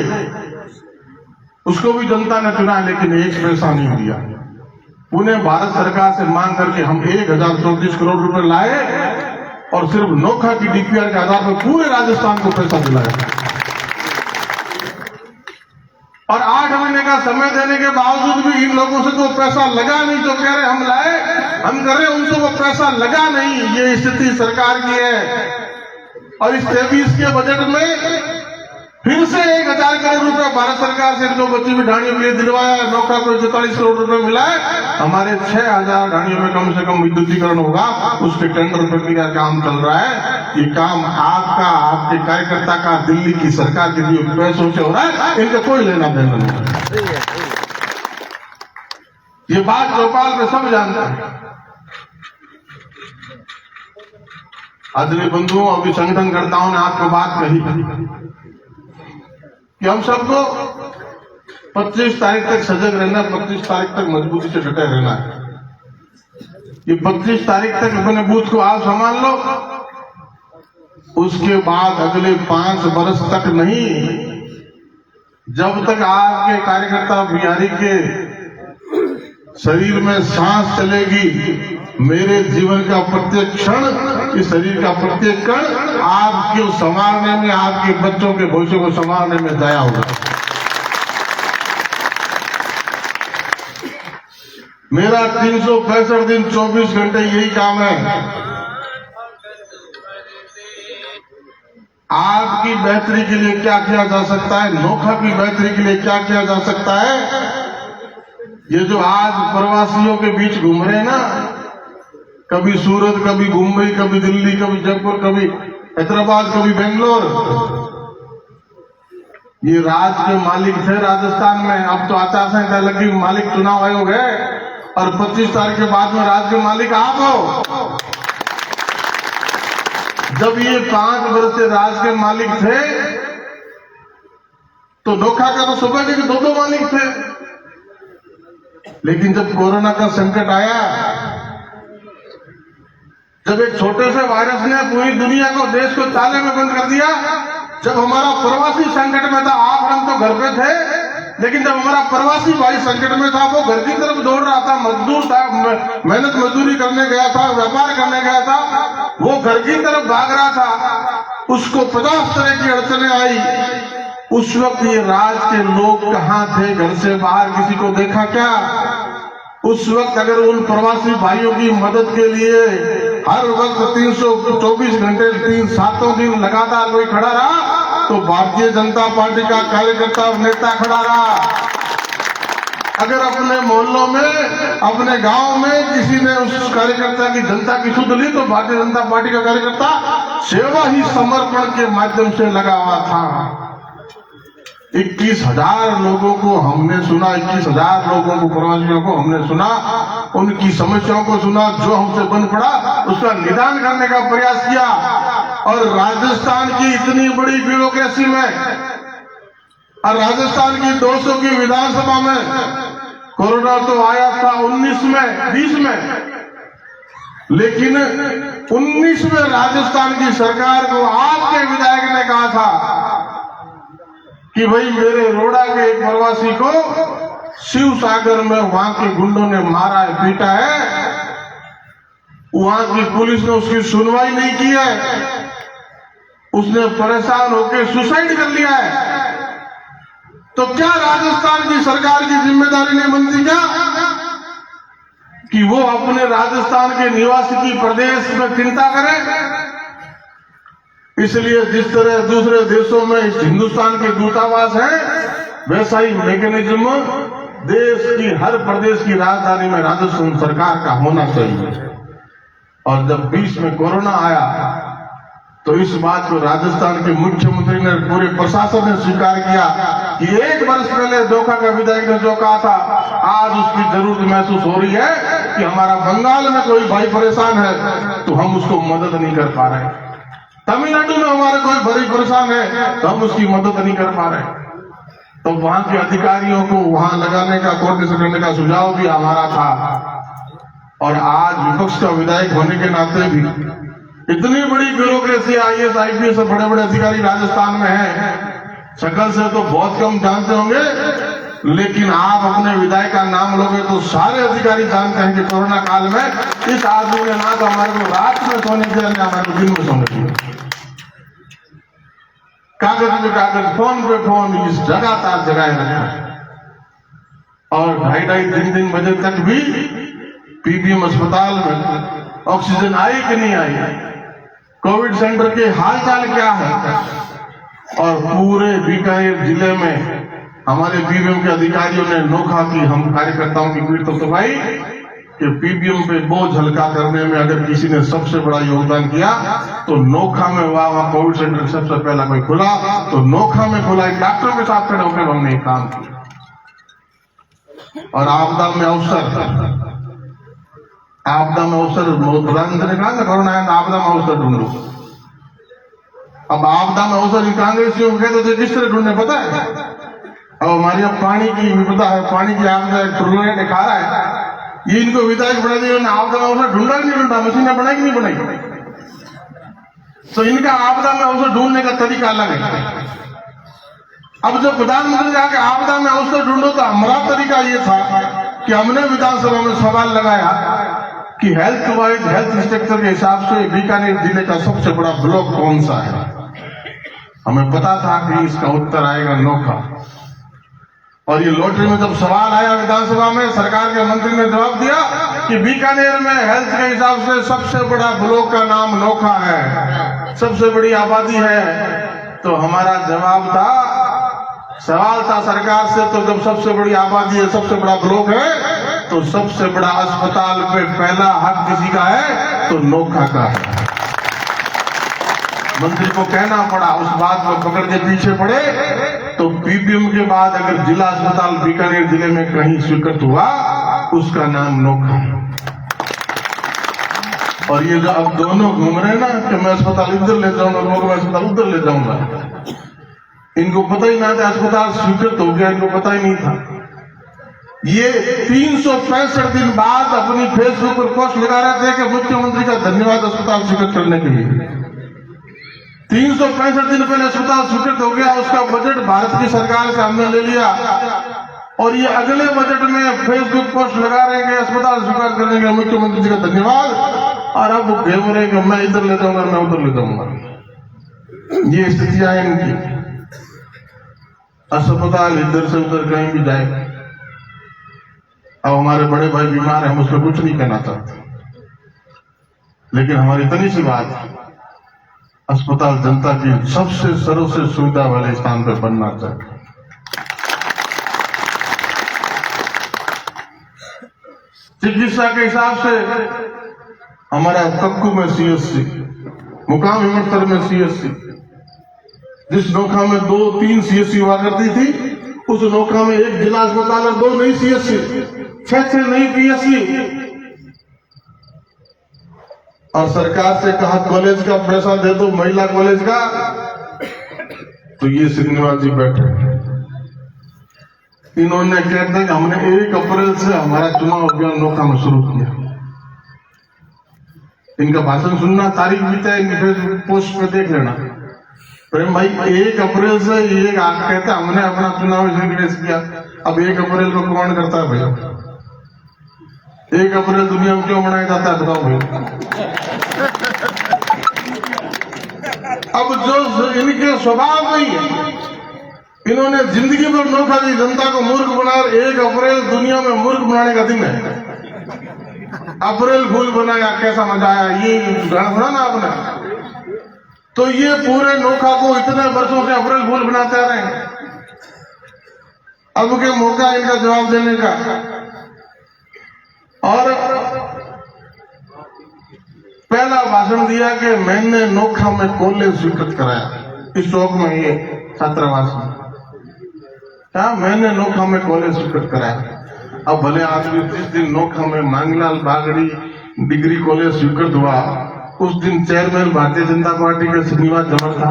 उसको भी जनता ने चुना, लेकिन 1 पैसा नहीं दिया। उन्हें भारत सरकार से मांग करके हम 1034 करोड़ रुपए लाए और सिर्फ नोखा की डीपीआर के आधार पर पूरे राजस्थान को पैसा दिलाया। और 8 महीने का समय देने के बावजूद भी इन लोगों से तो पैसा लगा नहीं। जो कह रहे हम लाए, हम कर रहे, उनसे वो पैसा लगा नहीं। ये स्थिति सरकार की है। और इस 23 के बजट में फिर से 1,000 करोड़ रुपए भारत सरकार से इनको बची हुई ढाणियों के लिए दिलवाया। नौका को 44 करोड़ रुपए मिला है। हमारे 6,000 ढाणियों में कम से कम विद्युतीकरण होगा, उसके टेंडर प्रक्रिया का काम चल रहा है। ये काम आपका, आपके कार्यकर्ता का, दिल्ली की सरकार के लिए पैसों से हो रहा है, इनका कोई लेना देना नहीं। ये बात चौपाल में सब जानते हैं। आदरणीय बंधुओं, अभी संगठनकर्ताओं ने आपको बात कही कि हम सबको 25 तारीख तक सजग रहना, 25 तारीख तक मजबूती से डटे रहना है। ये 25 तारीख तक अपने बूथ को आप संभाल लो, उसके बाद अगले 5 वर्ष तक नहीं, जब तक आपके कार्यकर्ता बिहारी के शरीर में सांस चलेगी, मेरे जीवन का प्रत्येक क्षण, इस शरीर का प्रत्येक कण आपके संभालने में, आपके बच्चों के भविष्य को संभालने में दया होगा। मेरा 365 दिन 24 घंटे यही काम है, आपकी बेहतरी के लिए क्या किया जा सकता है, नोखा की बेहतरी के लिए क्या किया जा सकता है। ये जो आज प्रवासियों के बीच घूम रहे हैं ना, कभी सूरत, कभी मुंबई, कभी दिल्ली, कभी जयपुर, कभी हैदराबाद, कभी बेंगलोर, ये राज के मालिक थे राजस्थान में। अब तो आचार संहिता लगी, मालिक चुनाव आयोग है और 25 तारीख के बाद में राज के मालिक आप हो। जब ये 5 वर्ष से राज के मालिक थे तो नोखा का तो सुबह के 2 मालिक थे, लेकिन जब कोरोना का संकट आया, जब एक छोटे से वायरस ने पूरी दुनिया को, देश को ताले में बंद कर दिया, जब हमारा प्रवासी संकट में था, आप घर पे थे, लेकिन जब हमारा प्रवासी भाई संकट में था, वो घर की तरफ दौड़ रहा था, मजदूर था, मेहनत मजदूरी करने गया था, व्यापार करने गया था, वो घर की तरफ भाग रहा था, उसको 50 तरह की अड़चने आई। उस वक्त ये राज के लोग कहाँ थे? घर से बाहर किसी को देखा क्या? उस वक्त अगर उन प्रवासी भाइयों की मदद के लिए हर वक्त 324 घंटे 3 दिन लगातार कोई खड़ा रहा, तो भारतीय जनता पार्टी का कार्यकर्ता और नेता खड़ा रहा। अगर अपने मोहल्लों में, अपने गांव में किसी ने उस कार्यकर्ता की, जनता की सुध ली, तो भारतीय जनता पार्टी का कार्यकर्ता सेवा ही समर्पण के माध्यम से लगा हुआ था। 21,000 लोगों को हमने सुना, 21,000 लोगों को, प्रवासियों को हमने सुना, उनकी समस्याओं को सुना, जो हमसे बन पड़ा उसका निदान करने का प्रयास किया। और राजस्थान की इतनी बड़ी ब्यूरोक्रेसी में, और राजस्थान की 200 की विधानसभा में कोरोना तो आया था 19 में, 20 में, लेकिन 19 में राजस्थान की सरकार को आपके विधायक ने कहा था कि भाई मेरे रोड़ा के एक प्रवासी को शिव सागर में वहां के गुंडों ने मारा है, पीटा है, वहां की पुलिस ने उसकी सुनवाई नहीं की है, उसने परेशान होकर सुसाइड कर लिया है। तो क्या राजस्थान की सरकार की जिम्मेदारी नहीं बनती क्या कि वो अपने राजस्थान के निवासी की प्रदेश में चिंता करे? इसलिए जिस तरह दूसरे देशों में इस हिंदुस्तान के दूतावास है, वैसा ही मैकेनिज्म देश की हर प्रदेश की राजधानी में राजस्थान सरकार का होना चाहिए। और जब 20 में कोरोना आया, तो इस बात को राजस्थान के मुख्यमंत्री ने, पूरे प्रशासन ने स्वीकार किया कि 1 वर्ष पहले जोखा का विधायक ने जो कहा था, आज उसकी जरूरत महसूस हो रही है कि हमारा बंगाल में कोई भाई परेशान है तो हम उसको मदद नहीं कर पा रहे, तमिलनाडु में हमारे कोई भाई परेशान है तो हम उसकी मदद नहीं कर पा रहे। तो वहां के अधिकारियों को वहां लगाने का, कोऑर्डिनेशन करने का सुझाव भी हमारा था। और आज विपक्ष का विधायक होने के नाते भी इतनी बड़ी ब्यूरोक्रेसी, IAS IPS से बड़े बड़े अधिकारी राजस्थान में हैं, शकल से तो बहुत कम जानते होंगे, लेकिन आप अपने विधायक का नाम लोगे तो सारे अधिकारी जानते हैं कि कोरोना काल में इस आदमी ने ना तो हमारे को रात में सोने दिया, ना हमारे को दिन में सोने दिया। कागज पे कागज, फोन पे फोन, इस लगातार जगाए रखा। और 2:30-3 बजे तक भी PBM अस्पताल में ऑक्सीजन आई कि नहीं आई, कोविड सेंटर के हालचाल क्या है। और पूरे बीकानेर जिले में हमारे PBM के अधिकारियों ने नोखा की, हम कार्यकर्ताओं की पीठ तो भाई कि PBM पे बोझ हल्का करने में अगर किसी ने सबसे बड़ा योगदान किया तो नोखा में वहां कोविड सेंटर सबसे पहला कोई खुला, तो नोखा में खुला, एक डॉक्टरों के साथ खड़े होकर हमने काम किया। और आपदा में अवसर, प्रधानमंत्री ने कहा ना कोरोना है, आपदा में अवसर ढूंढो। अब आपदा में अवसर कांग्रेसियों को कहते थे किस तरह ढूंढने, पता है? अब हमारी अब पानी की विपदा है, पानी की आपदा टुर्बुलेंट दिखा रहा है, ये इनको विधायक बना दिया, आपदा में अवसर ढूंढा नहीं ढूंढा, मशीनें बनाई नहीं बनाई, तो इनका आपदा में अवसर ढूंढने का तरीका अलग है। अब जब प्रधानमंत्री जाके आपदा में अवसर ढूंढो, तो हमारा तरीका ये था कि हमने विधानसभा में सवाल लगाया कि हेल्थ वाइज, हेल्थ स्ट्रक्चर के हिसाब से बीकानेर जिले का सबसे बड़ा ब्लॉक कौन सा है। हमें पता था कि इसका उत्तर आएगा नोखा। और ये लॉटरी में जब सवाल आया विधानसभा में, सरकार के मंत्री ने जवाब दिया कि बीकानेर में हेल्थ के हिसाब से सबसे बड़ा ब्लॉक का नाम नोखा है, सबसे बड़ी आबादी है। तो हमारा जवाब था, सवाल था सरकार से, तो जब सबसे बड़ी आबादी है, सबसे बड़ा ब्लॉक है, तो सबसे बड़ा अस्पताल पे पहला हक किसी का है, तो नोखा का है। मंत्री को कहना पड़ा, उस बात को पकड़ के पीछे पड़े। तो PBM के बाद अगर जिला अस्पताल बीकानेर जिले में कहीं स्वीकृत हुआ, उसका नाम नोखा है। और ये जो अब दोनों घूम रहे ना कि मैं अस्पताल इधर ले जाऊंगा, मैं अस्पताल उधर ले जाऊंगा, इनको पता ही ना था अस्पताल स्वीकृत हो गया, इनको पता ही नहीं था। ये 365 दिन बाद अपनी फेसबुक पर पोस्ट लगा रहे थे कि मुख्यमंत्री का धन्यवाद अस्पताल स्वीकृत करने के लिए। 365 दिन पहले अस्पताल स्वीकृत हो गया, उसका बजट भारत की सरकार से हमने ले लिया और ये अगले बजट में फेसबुक पोस्ट लगा रहे हैं कि अस्पताल स्वीकार करने के मुख्यमंत्री जी का धन्यवाद, और अब वो घेर रहे कि मैं इधर ले जाऊंगा, मैं उधर ले जाऊंगा। ये स्थितियां है इनकी। अस्पताल इधर से उधर कहीं भी जाए। अब हमारे बड़े भाई बीमार है, हम उसमें कुछ नहीं कहना चाहते, लेकिन हमारी इतनी सी बात, अस्पताल जनता की सबसे सर्वश्रेष्ठ सुविधा वाले स्थान पर बनना चाहिए। चिकित्सा के हिसाब से हमारा कक्कू में सीएससी, मुकाम हिम्मतसर में सीएससी, जिस नौका में 2-3 सीएससी हुआ करती थी, उस नौका में 1 जिला अस्पताल और 2 नई सीएससी, 6 नई पीएससी। और सरकार से कहा कॉलेज का पैसा दे दो, महिला कॉलेज का, तो ये श्रीनिवास जी बैठे, इन्होंने कहते हैं कि हमने 1 अप्रैल से हमारा चुनाव अभियान नौका में शुरू किया। इनका भाषण सुनना, तारीख भी है इनकी फेसबुक पोस्ट पे देख लेना। प्रेम भाई 1 अप्रैल से ये कहता हमने अपना चुनाव किया। अब 1 अप्रैल को कौन करता है भैया? 1 अप्रैल दुनिया में क्यों मनाया जाता है बताओ भाई? अब जो इनके स्वभाव नहीं है, इन्होंने जिंदगी भर नौका दी, जनता को मूर्ख बनाया। 1 अप्रैल दुनिया में मूर्ख बनाने का दिन है। अप्रैल फूल बनाया, कैसा मजा आया, ये गाना सुना ना आपने? तो ये पूरे नौका को इतने वर्षों से अप्रैल फूल बनाते आ रहे हैं। अब के मौका इनका जवाब देने का। और पहला भाषण दिया कि मैंने नोखा में कॉलेज स्वीकृत कराया, इस चौक में, ये छात्रावास में, क्या मैंने नोखा में कॉलेज स्वीकृत कराया। अब भले आदमी जिस दिन नोखा में मांगलाल बागड़ी डिग्री कॉलेज स्वीकृत हुआ, उस दिन चेयरमैन भारतीय जनता पार्टी के श्रीनिवास जमर था।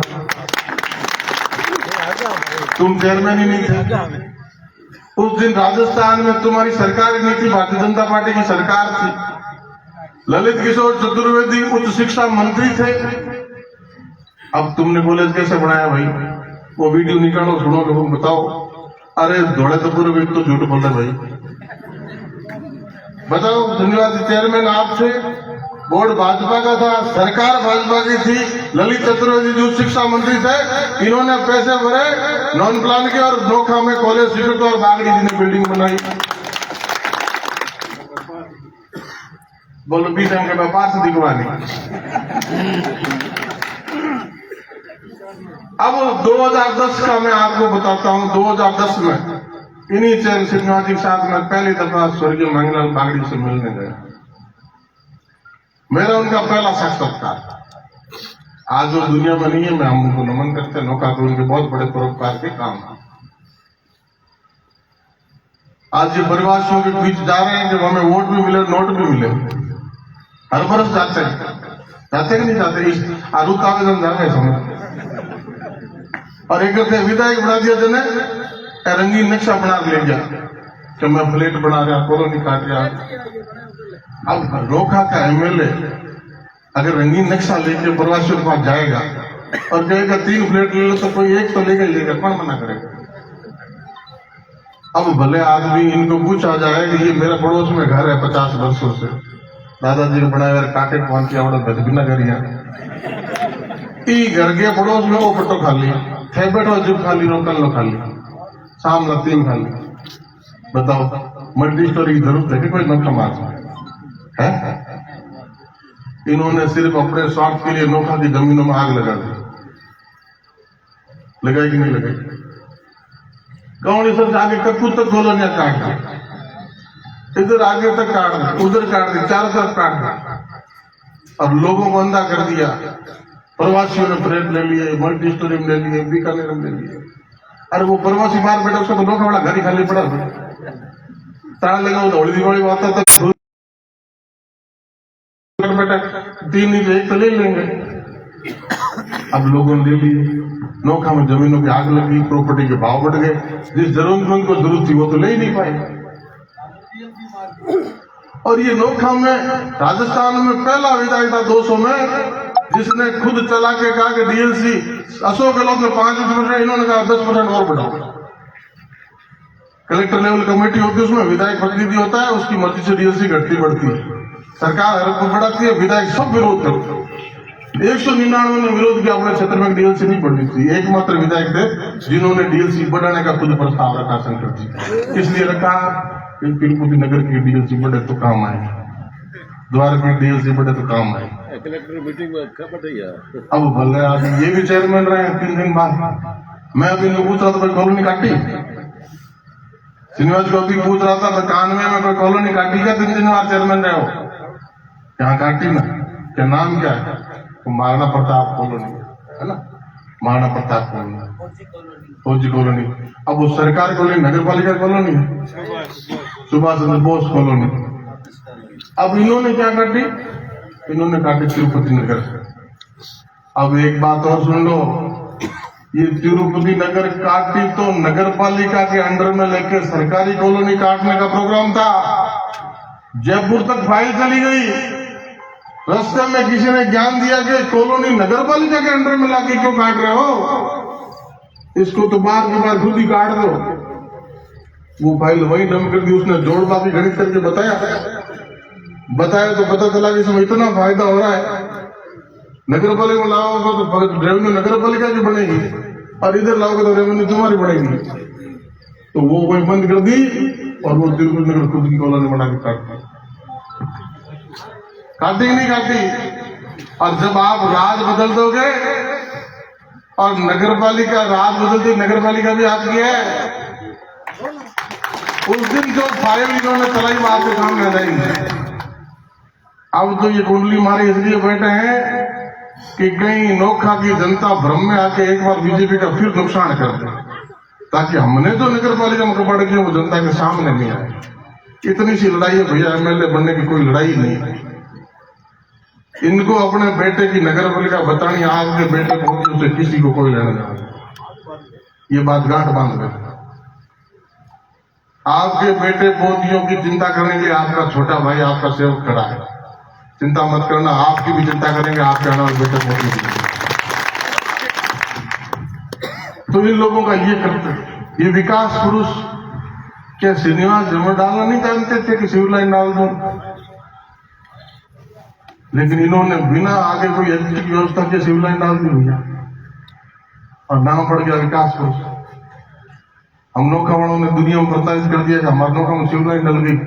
तुम चेयरमैन ही नहीं थे। उस दिन राजस्थान में तुम्हारी सरकार ही नहीं थी, भारतीय जनता पार्टी की सरकार थी। ललित किशोर चतुर्वेदी उच्च शिक्षा मंत्री थे। अब तुमने कॉलेज कैसे बनाया भाई? वो वीडियो निकालो, सुनो, लोगों को बताओ। अरे दौड़े तो पूरे तो झूठ बोल रहे भाई, बताओ। धन्यवाद, चेयरमैन आप थे, बोर्ड भाजपा का था, सरकार भाजपा की थी, ललित चतुर्वेदी जो शिक्षा मंत्री थे, इन्होंने पैसे भरे नॉन प्लान के और नोखा में कॉलेज स्वीकृत और बागड़ी जी ने बिल्डिंग बनाई। बोलो बीजेपी के व्यापार से दिखवानी। अब 2010 का मैं आपको बताता हूं। 2010 में इन्हीं चैन श्रीनिवास जी के साथ में पहली दफा स्वर्गीय मंगलाल बागड़ी से मिलने गया। मेरा उनका पहला साक्षात्कार। आज वो दुनिया में नहीं है, मैं हम उनको नमन करते हैं। नौका को उनके बहुत बड़े परोपकार के काम। आज ये परिवासियों के बीच जा रहे हैं कि हमें वोट भी मिले, नोट भी मिले। हर बरस जाते कि नहीं जाते? इस आरूप आवेदन जा रहे समझ। और एक करते विधायक बना दिया जिन्हें रंगीन नक्शा बना ले गया कि मैं प्लेट बना रहा, कॉलोनी काट रहा। अब रोखा का एमएलए अगर रंगीन नक्शा लेके प्रवासियों के पास जाएगा और कहेगा 3 प्लेट ले लो, तो कोई एक तो लेकर लेगा, कौन मना करेगा? अब भले आदमी इनको पूछा जाए कि ये मेरे पड़ोस में घर है 50 वर्षों से, दादाजी को बनाया काटे पान किया घर बिना करिया, घर के पड़ोस में वो पट्टो खाली थे, बैठो जुब खाली, रोकल लो खाली, शाम ला 3 खाली। बताओ मल्टी स्टोरी की जरूरत है कि कोई नौका मार है? इन्होंने सिर्फ अपने स्वार्थ के लिए नौका की जमीनों में आग लगा दी। लगाई कि नहीं लगाई? कौन सर आगे कपूर तक कॉलोनियां काट दी, इधर आगे तक काट दी, उधर काट दी, चारों तरफ काट दी और लोगों को अंधा कर दिया। प्रवासियों ने फ्लैट ले लिए, मल्टी स्टोरी में ले लिए, बीकानेर में ले लिए। अरे वो प्रवासी बाहर बैठा, उसका तो नौका वाला घर ही खाली पड़ा, ताला लगा हुआ। होली दिवाली आता था बेटा 3 ही 1 तो ले लेंगे। अब लोगों ने ले लिए, नौका में जमीनों की आग लगी, प्रॉपर्टी के भाव बढ़ गए। जिस जरूरत को जरूरत थी वो तो ले ही नहीं पाए। और ये नौका में राजस्थान में पहला विधायक था 200 में जिसने खुद चला के कहा कि डीएलसी अशोक गहलोत ने 5%, इन्होंने कहा 10% और बढ़ाओ। कलेक्टर लेवल कमेटी होती है, उसमें विधायक प्रतिनिधि होता है, उसकी मर्जी से डीएलसी घटती बढ़ती है। सरकार हर बढ़ाती है, विधायक सब विरोध करते हैं। 199 ने विरोध किया, अपने क्षेत्र में डीएलसी नहीं बढ़नी थी। एकमात्र विधायक थे जिन्होंने डीएलसी बढ़ाने का खुद प्रस्ताव रखा शंकर जी। इसलिए रखा कि तिरुपति नगर की डीएलसी बढ़े तो काम आए, द्वार की डीएलसी बढ़े तो काम आए। कलेक्टर मीटिंग में बताइए। अब भले आदमी ये भी चेयरमैन रहे हैं 3 दिन बाद। मैं अभी इनको पूछ रहा था, कोई कॉलोनी काटी? श्रीनिवास गौतम पूछ रहा था 91 में कोई कॉलोनी काटी क्या? 3 दिन बाद चेयरमैन रहे हो, यहाँ काटी ना? क्या नाम क्या है? तो महाराणा प्रताप कॉलोनी है ना, महाराणा प्रताप कॉलोनी, फौजी कॉलोनी। अब वो सरकार कॉलोनी, नगर पालिका कॉलोनी, सुभाष चंद्र बोस कॉलोनी। अब इन्होंने क्या काटी? इन्होंने काटी तिरुपति नगर। अब एक बात और सुन लो, ये तिरुपति नगर काटी तो नगर पालिका के अंडर में लेके सरकारी कॉलोनी काटने का प्रोग्राम था। जयपुर तक फाइल चली गई। रास्ते में किसी ने ज्ञान दिया कि कॉलोनी नगर पालिका के अंडर में लाके क्यों काट रहे हो, इसको तो बार के बार खुद ही काट दो। वो फाइल वही डम कर दी। उसने जोड़ बाकी गणित करके बताया तो पता चला कि इसमें इतना फायदा हो रहा है। नगर पालिका में लाओगे तो रेवेन्यू नगर पालिका की बनेगी, और इधर लाओगे तो रेवेन्यू तुम्हारी बढ़ेगी। तो वो वही बंद कर दी, और वो तिरुपति नगर खुद की कॉलोनी बना के काटी नहीं काटी। और जब आप राज बदल दोगे, और नगर पालिका राज बदलती, नगर पालिका भी आपकी है, उस दिन जो फाइल इन्होंने चलाई वो आपके सामने आ जाएगी। अब तो ये कुंडली मारी इसलिए बैठे हैं कि कहीं नोखा की जनता भ्रम में आके एक बार बीजेपी का फिर नुकसान कर दे, ताकि हमने जो नगर पालिका में कपड़ किया वो जनता के सामने नहीं आए। इतनी सी लड़ाई है भैया, एमएलए बनने की कोई लड़ाई नहीं है। इनको अपने बेटे की नगर पालिका बतानी, आपके बेटे को से किसी को कोई लेना नहीं। ये बात गांठ बांध कर, आपके बेटे पोतियों की चिंता करने के लिए आपका छोटा भाई, आपका सेवक खड़ा है। चिंता मत करना, आपकी भी चिंता करेंगे, आपके आने वाले बेटे पोती की। तो इन लोगों का ये करते, ये विकास पुरुष क्या श्रीनिवास जमा डालना नहीं जानते थे कि सिविल लाइन डाल दो? लेकिन इन्होंने बिना आगे कोई एचटी की व्यवस्था के सिविल लाइन डाल दी भैया, और नाम पड़ गया विकास पुरुष। हम नौका वालों ने दुनिया में प्रताड़ित कर दिया कि हमारे नौका में सिविल लाइन डल गई।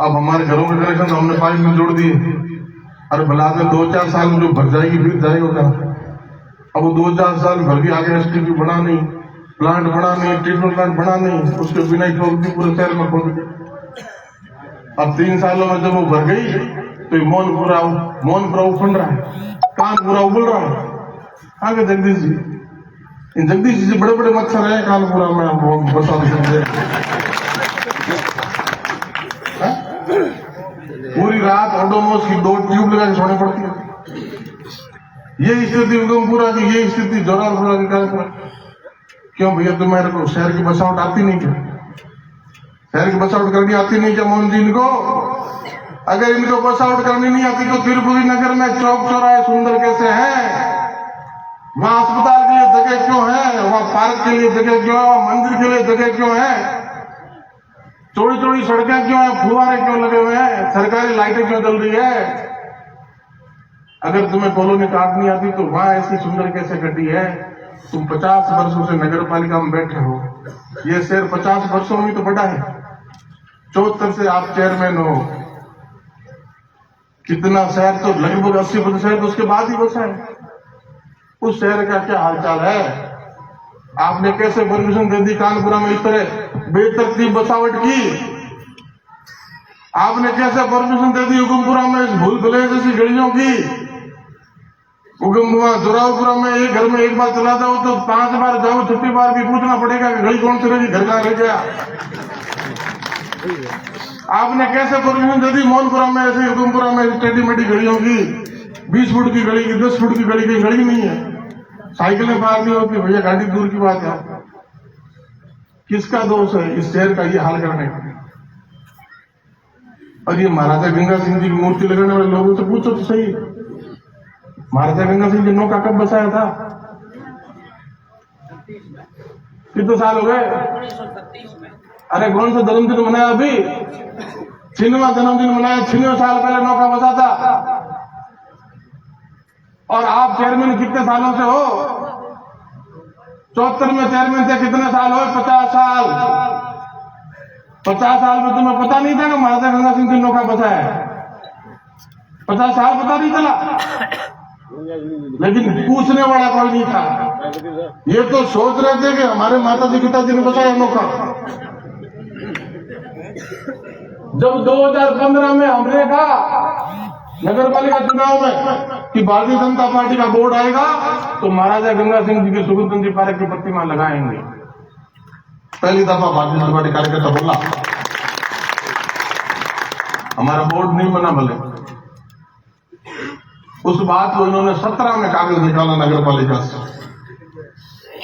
अब हमारे घरों के कनेक्शन तो हमने 5 में जोड़ दिए। अरे भला में 2-4 साल में जो भर जाएगी फिर जाएगा। अब वो 2-4 साल भर भी आगे एसटीपी बना नहीं, प्लांट बना नहीं, ट्रीटमेंट प्लांट बना नहीं, उसके बिना ही ठोक दी, पूरे शहर में खोल दिया। अब 3 सालों में जब वो भर गई तो मौन पूरा उफंड रहा है, कान पूरा उबल रहा है। आगे जगदीश जी, इन जगदीश जी से बड़े बड़े मच्छर है कानपुरा में, बता पूरी रात ओडोमोस की 2 ट्यूब लगा के सोनी पड़ती है। ये स्थिति उगमपुरा की, ये स्थिति जोरालपुरा की। क्यों भैया, तुम्हारे को शहर की बसावट आती नहीं क्या? शहर की बसावट करनी आती नहीं क्या मोहन जी इनको? अगर इनको बसावट करनी नहीं आती तो तिरुपति नगर में चौक चौराहे सुंदर कैसे है? वहां अस्पताल के लिए जगह क्यों है? वहां पार्क के लिए जगह क्यों है? वहां मंदिर के लिए जगह क्यों है? चौड़ी चौड़ी सड़कें क्यों है? फुवारे क्यों लगे हुए हैं? सरकारी लाइटें क्यों जल रही है? अगर तुम्हें कॉलोनी काटनी आती तो वहां ऐसी सुंदर कैसे कटी है? तुम 50 वर्षों से नगर पालिका में बैठे हो, ये शहर 50 वर्षों में तो बड़ा है। 74 से आप चेयरमैन हो, कितना शहर तो लगभग 80% शहर तो उसके बाद ही बसा है। उस शहर का क्या हालचाल है? आपने कैसे परमिशन दे दी कानपुरा में इस तरह बेतरतीब बसावट की? आपने कैसे परमिशन दे दी उगमपुरा में इस भूल भुलैया जैसी गलियों की? उगमपुरा जोरावपुरा में एक घर में एक बार चला जाओ तो 5 बार जाओ, 6ठी बार भी पूछना पड़ेगा कि गली कौन सी रही, घर कहाँ रह गया। आपने कैसे परमिशन दे दी मोहनपुरा में ऐसे उगमपुरा में टेढ़ी मेढ़ी गलियों की? 20 फुट की गली की, 10 फुट की गली की गली नहीं है, साइकिलें पार नहीं होती भैया, गाड़ी दूर की बात है। किसका दोष है इस शहर का ये हाल करने का? और ये महाराजा गंगा सिंह जी की मूर्ति लगाने वाले लोगों से पूछो तो सही, महाराजा गंगा सिंह जी नौका कब बसाया था? कितने साल हो गए? अरे कौन सा जन्मदिन मनाया अभी? 6वां जन्मदिन मनाया। 6 साल पहले नौका बसा था। और आप चेयरमैन कितने सालों से हो? 74 में चेयरमैन थे। कितने साल हो? 50 साल। 50 साल में तुम्हें पता नहीं था कि महाराजा गंगा सिंह जी नौका बसा है? 50 साल पता नहीं चला, लेकिन पूछने वाला कोई नहीं था। ये तो सोच रहे थे कि हमारे माता जी पिताजी ने बसाया नौका। जब 2015 में हमने कहा नगर पालिका चुनाव में कि भारतीय जनता पार्टी का बोर्ड आएगा तो महाराजा गंगा सिंह जी के सुगुरचंद जी पारक की प्रतिमा लगाएंगे, पहली दफा भारतीय जनता पार्टी कार्यकर्ता बोला। हमारा बोर्ड नहीं बना भले। उस बात को इन्होंने 17 में कागज निकाला नगर पालिका से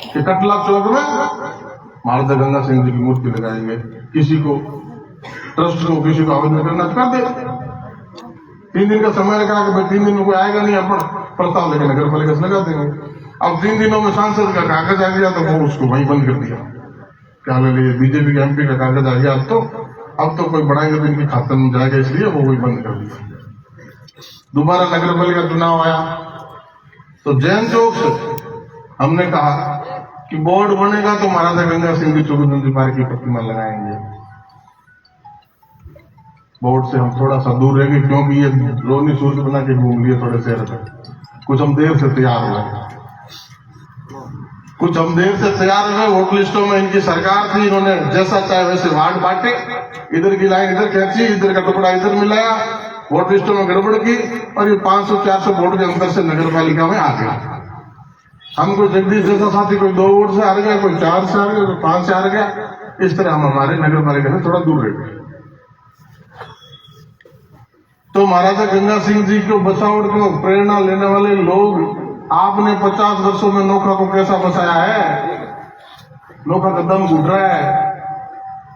कि कटला चौक में महाराजा गंगा सिंह जी की मूर्ति लगाएंगे। किसी को ट्रस्ट को किसी को आवेदन करना कर दे। 3 दिन का समय लगा कि भाई 3 दिन में कोई आएगा नहीं, अपन प्रस्ताव लेकर नगर पालिका से लगा देंगे। अब 3 दिनों में सांसद का कागज आ गया तो वो उसको वहीं बंद कर दिया। क्या ले लिए बीजेपी के MP का कागज आ गया, अब तो कोई बढ़ाएंगे तो इनकी खाते में जाएगा, इसलिए वो वही बंद कर दिया। दोबारा नगर पालिका चुनाव आया तो जैन चौक से हमने कहा कि बोर्ड बनेगा तो महाराजा गंगा सिंह जी सुगुरचंद जी पारक की प्रतिमा लगाएंगे। बोर्ड से हम थोड़ा सा दूर रह गए क्योंकि ये रोनी सूर्य बना के घूम लिए थोड़े शहर में। कुछ हम देर से तैयार हुए, वोट लिस्टों में इनकी सरकार थी, इन्होंने जैसा चाहे वैसे वार्ड बांटे, इधर की लाइन इधर खींची, इधर का टुकड़ा इधर मिलाया, वोट लिस्टों में गड़बड़ की और ये 500-400 वोट के अंतर से नगर पालिका में आ गया। हम कोई जगदीश जैसा साथी कोई 2 वोट से हार गया, कोई 4 से हार गया, कोई 5 से हार गया। इस तरह हम हमारे नगर पालिका से थोड़ा दूर रह गए। तो महाराजा गंगा सिंह जी को बसावट को प्रेरणा लेने वाले लोग, आपने 50 वर्षों में नौका को कैसा बसाया है? नौका का दम घुट रहा है।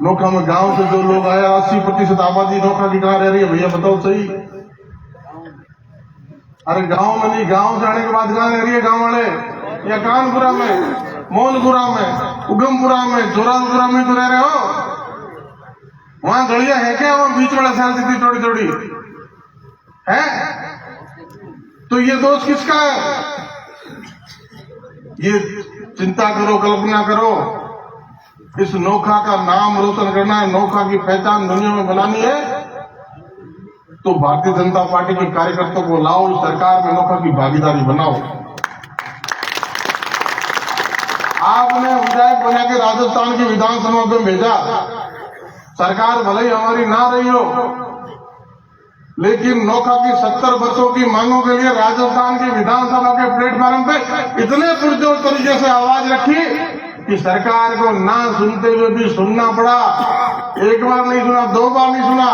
नौका में गांव से जो लोग आए 80% आबादी नौका की कहां रह रही है भैया बताओ सही? अरे गांव में नहीं, गांव जाने के बाद कहां रह रही है गांव वाले? या कानपुरा में, मोलपुरा में, उगमपुरा में, जोरालपुरा में तो रह रहे हो। वहां गलियां है क्या? वहां बीच वाला शहर जितनी थोड़ी थोड़ी है। तो ये दोष किसका है? ये चिंता करो, कल्पना करो। इस नौका का नाम रोशन करना है, नौका की पहचान दुनिया में बनानी है तो भारतीय जनता पार्टी के कार्यकर्ताओं को लाओ, सरकार में नौका की भागीदारी बनाओ। आपने विधायक बना के राजस्थान की विधानसभा में भेजा, सरकार भले ही हमारी ना रही हो, लेकिन नौका की 70 वर्षों की मांगों के लिए राजस्थान की विधानसभा के प्लेटफॉर्म पे इतने पुरजोर तरीके से आवाज रखी कि सरकार को ना सुनते हुए भी सुनना पड़ा। 1 बार नहीं सुना, 2 बार नहीं सुना,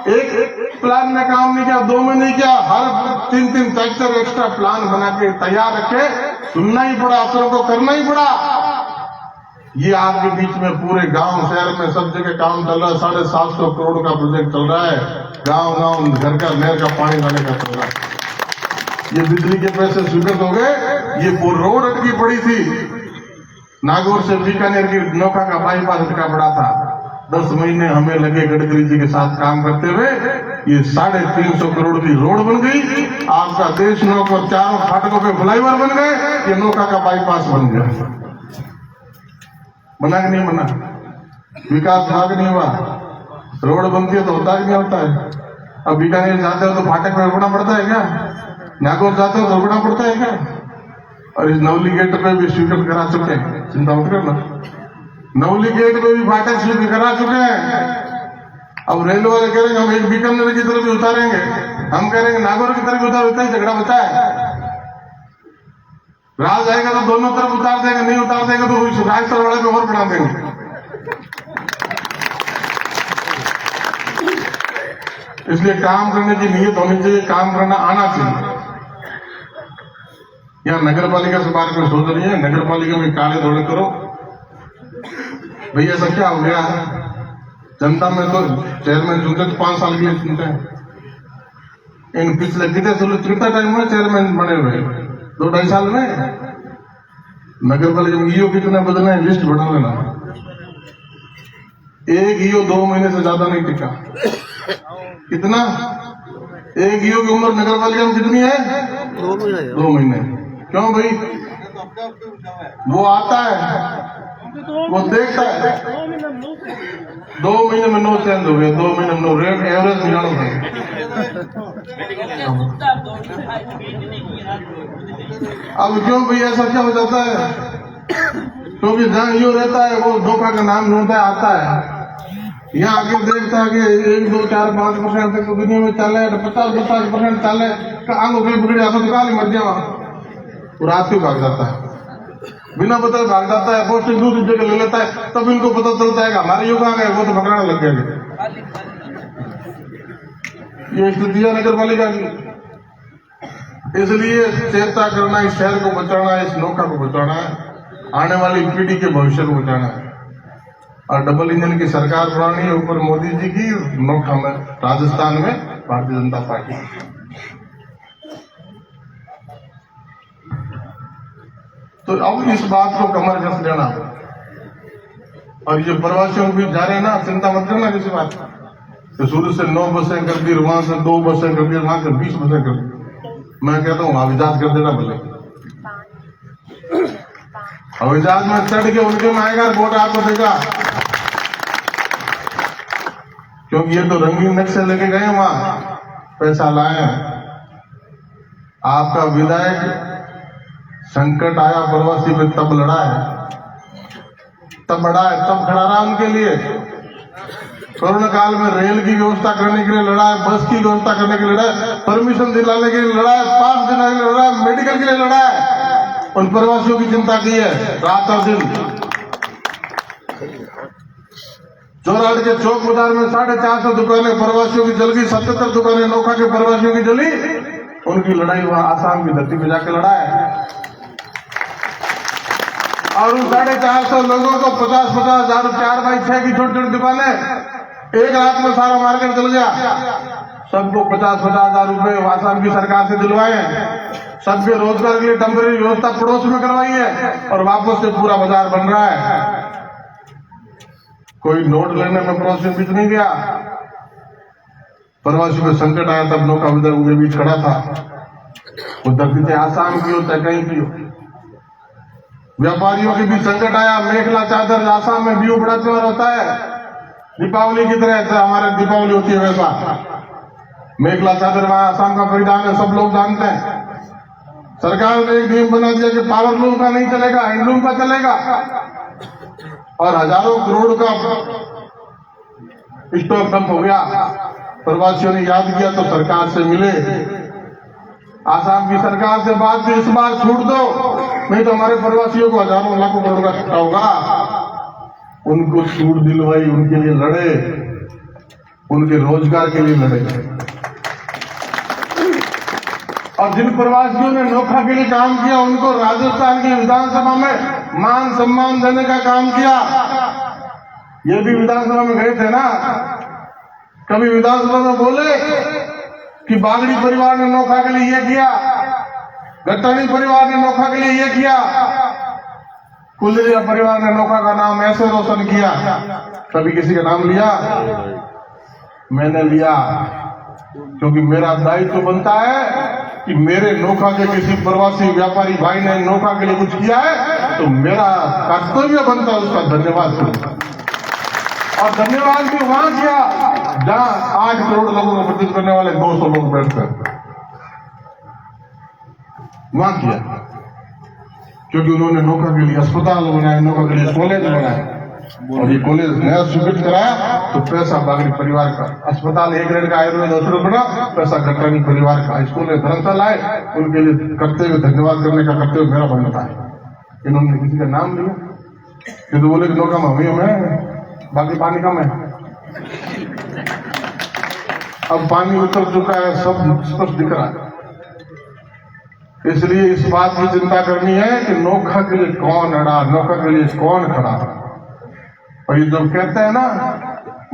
एक प्लान में काम नहीं किया, 2 में नहीं किया, हर 3-3 ट्रैक्टर एक्स्ट्रा प्लान बना के तैयार रखे। सुनना ही पड़ा, अफसरों को करना ही पड़ा। ये आपके बीच में पूरे गांव शहर में सब जगह काम चल रहा है। 750 करोड़ का प्रोजेक्ट चल रहा है। गांव गांव घर का नहर का पानी लाने का चल रहा है। ये बिजली के पैसे स्वीकृत हो गए। ये रोड अटकी पड़ी थी, नागौर से बीकानेर की नौका का बाईपास अटका पड़ा था। 10 महीने हमें लगे गडकरी जी के साथ काम करते हुए। ये 350 करोड़ की रोड बन गई। आपका देश नौक और 4 फाटकों पे फ्लाईओवर बन गए। ये नौका का बाईपास बन गया। बना कि नहीं बना? विकास भाग नहीं हुआ। रोड बनती है तो होता कि नहीं होता है? अब बीकानेर जाते हो तो फाटक पे रुकना पड़ता है क्या? नागौर जाते हो तो रुकना पड़ता है क्या? और इस नवली गेट पे भी स्वीकृत करा चुके हैं, चिंता मत करना। नवली गेट पे भी फाटक स्वीकृत करा चुके हैं। अब रेलवे वाले करेंगे हम एक बीकानेर की तरफ भी उतारेंगे, हम करेंगे नागौर की तरफ उतार, उतना ही झगड़ा बचा है। राज आएगा तो दोनों तरफ उतार देंगे, नहीं उतार देंगे तो राजस्थान वाले को और बढ़ा देंगे। इसलिए काम करने की नीयत होनी चाहिए, काम करना आना चाहिए। यहाँ नगर पालिका से बात कोई सोच रही है, नगर पालिका में काले धोले करो भैया। ऐसा क्या हो गया? जनता में तो चेयरमैन चुनते तो 5 साल के लिए चुनते हैं। इन पिछले कितना टाइम में चेयरमैन बने हुए 2-2.5 साल में नगर पालिका में ईओ कितने बदलना है लिस्ट बना लेना। एक ईओ 2 महीने से ज्यादा नहीं टिका। कितना? एक ईओ की उम्र नगर पालिका में कितनी है? 2 महीने। क्यों भाई? वो आता है, वो देखता है 2 महीने में 9 चेंज हो गए, 2 महीने में 9 रेट एवरेज निकालो है। अब क्यों भाई ऐसा क्या हो जाता है? क्योंकि जहाँ ईओ रहता है वो धोखा का नाम ढूंढता है, आता है यहाँ आके देखता है कि 1, 2, 4, 5% तक तो दुनिया में चल रहा है, 50% चल रहा है, आंखों कहीं बिगड़े आता तो काली मर गया वहां, रात को भाग जाता है, बिना बताए भाग जाता है, पोस्टिंग दूसरी जगह ले लेता है, तब इनको पता चलता है कि हमारे युग आ गए, वो तो पकड़ने लग गए। ये स्थिति है नगर पालिका की। इसलिए चेष्टा करना, इस शहर को बचाना है, इस नौका को बचाना है, आने वाली पीढ़ी के भविष्य को बचाना है। और डबल इंजन की सरकार बनानी है, ऊपर मोदी जी की, नौका में राजस्थान में भारतीय जनता पार्टी। तो अब इस बात को कमर कस लेना, और ये प्रवासियों भी जा रहे हैं ना, चिंता मत करना किसी बात। तो शुरू से 9 बसें कर दी, वहां से 2 बसें कर दी, वहां से 20 बसें कर दी। मैं कहता हूँ अविजात कर देना भले, अविजात में चढ़ के उनके में आएगा, वोट आपको देगा, क्योंकि ये तो रंगीन नक्शे लेके गए वहां, पैसा लाए। आपका विधायक संकट आया प्रवासी पे तब लड़ा है, तब बढ़ा है, तब खड़ा रहा उनके लिए। कोरोना काल में रेल की व्यवस्था करने के लिए लड़ा है, बस की व्यवस्था करने के लिए लड़ा है, परमिशन दिलाने के लिए लड़ा है, पास दिलाने के लिए लड़ा है, मेडिकल के लिए लड़ा है। उन प्रवासियों की चिंता की है रात और दिन। जोरहाट के चौक बाजार में 450 दुकानें प्रवासियों की जल गई, 77 दुकानें नौका के प्रवासियों की जली। उनकी लड़ाई वहां आसाम की धरती में जाकर लड़ा है। और उन 450 लोगों को 50-50 हजार 4x6 की छोटी छोटी दुकानें, एक रात में सारा मार्केट चल गया। सबको 50-50 हजार रुपए आसाम की सरकार से दिलवाए, सबके रोजगार के लिए टेम्परेरी व्यवस्था पड़ोस में करवाई है, और वापस से पूरा बाजार बन रहा है। कोई नोट लेने में पड़ोस में बीच नहीं गया। प्रवासियों में संकट आया तब नौका उधर उनके बीच खड़ा था। वो धरती से आसाम की हो चाहे कहीं की हो। व्यापारियों के बीच संकट आया, मेखला चादर आसाम में भी बड़ा त्योहार होता है, दीपावली की तरह हमारे दीपावली होती है वैसा। मेखला चादर वहां आसाम का परिधान है, सब लोग जानते हैं। सरकार ने एक नियम बना दिया कि पावरलूम का नहीं चलेगा, हैंडलूम का चलेगा, और हजारों करोड़ का स्टॉक डंप हो गया। प्रवासियों ने याद किया तो सरकार से मिले, आसाम की सरकार से बात की, इस बार छूट दो, नहीं तो हमारे प्रवासियों को हजारों लाखों करोड़ का खर्चा होगा। उनको छूट दिलवाई, उनके लिए लड़े, उनके रोजगार के लिए लड़े। और जिन प्रवासियों ने नौका के लिए काम किया, उनको राजस्थान की विधानसभा में मान सम्मान देने का काम किया। ये भी विधानसभा में गए थे ना, कभी विधानसभा में बोले कि बागड़ी परिवार ने नौका के लिए ये किया, गट्टानी परिवार ने नौका के लिए ये किया, कुलरिया परिवार ने नौका का नाम ऐसे रोशन किया? कभी किसी का नाम लिया? मैंने लिया, क्योंकि मेरा दायित्व बनता है कि मेरे नौका के किसी प्रवासी व्यापारी भाई ने नौका के लिए कुछ किया है तो मेरा कर्तव्य बनता है उसका धन्यवाद करना। और धन्यवाद भी वहां किया जहां 8 करोड़ लोगों को प्रतिनिधित्व करने वाले 200 लोग बैठकर वहां किया, क्योंकि उन्होंने नौका के लिए अस्पताल बनाए, नौका के लिए कॉलेज बनाए, और ये कॉलेज नया स्वीकृत कराया तो पैसा बागड़ी परिवार का, अस्पताल A ग्रेड का आयुर्वेद हॉस्पिटल बना, पैसा गट्टानी परिवार का, स्कूल में धर्मशाला है, उनके लिए करते हुए धन्यवाद करने का कर्तव्य मेरा बनता है। इन्होंने किसी का नाम लिया, ये तो बोले कि नौका में है, बाकी पानी कम है। अब पानी उतर चुका है, सब स्पष्ट दिख रहा है। इसलिए इस बात की चिंता करनी है कि नौका के लिए कौन अड़ा, नौका के लिए कौन खड़ा। और ये जब कहते हैं ना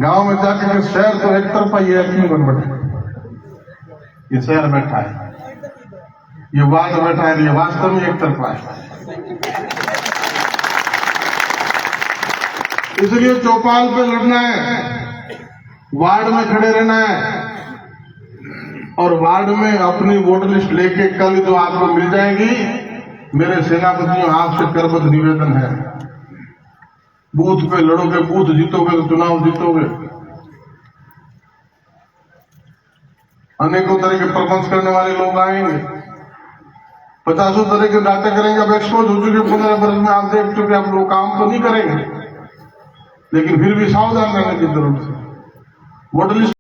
गांव में जाकर के शहर तो एक तरफा ये यकीन बन बैठे, ये शहर बैठा है, ये वार्ड बैठा है, ये वास्तव में एक तरफा है। इसलिए चौपाल पे लड़ना है, वार्ड में खड़े रहना है और वार्ड में अपनी वोटर लिस्ट लेके कल जो आपको मिल जाएगी, मेरे सेनापतियों आपसे करबद्ध निवेदन है, बूथ पे लड़ोगे, बूथ जीतोगे तो चुनाव जीतोगे। अनेकों तरह के प्रबंध करने वाले लोग आएंगे, 50 तरह के नाटक करेंगे। अब एक्सपोज हो चुके 15 वर्ष में, आप देख चुके, आप लोग काम तो नहीं करेंगे, लेकिन फिर भी सावधान रहने की जरूरत है। Voter list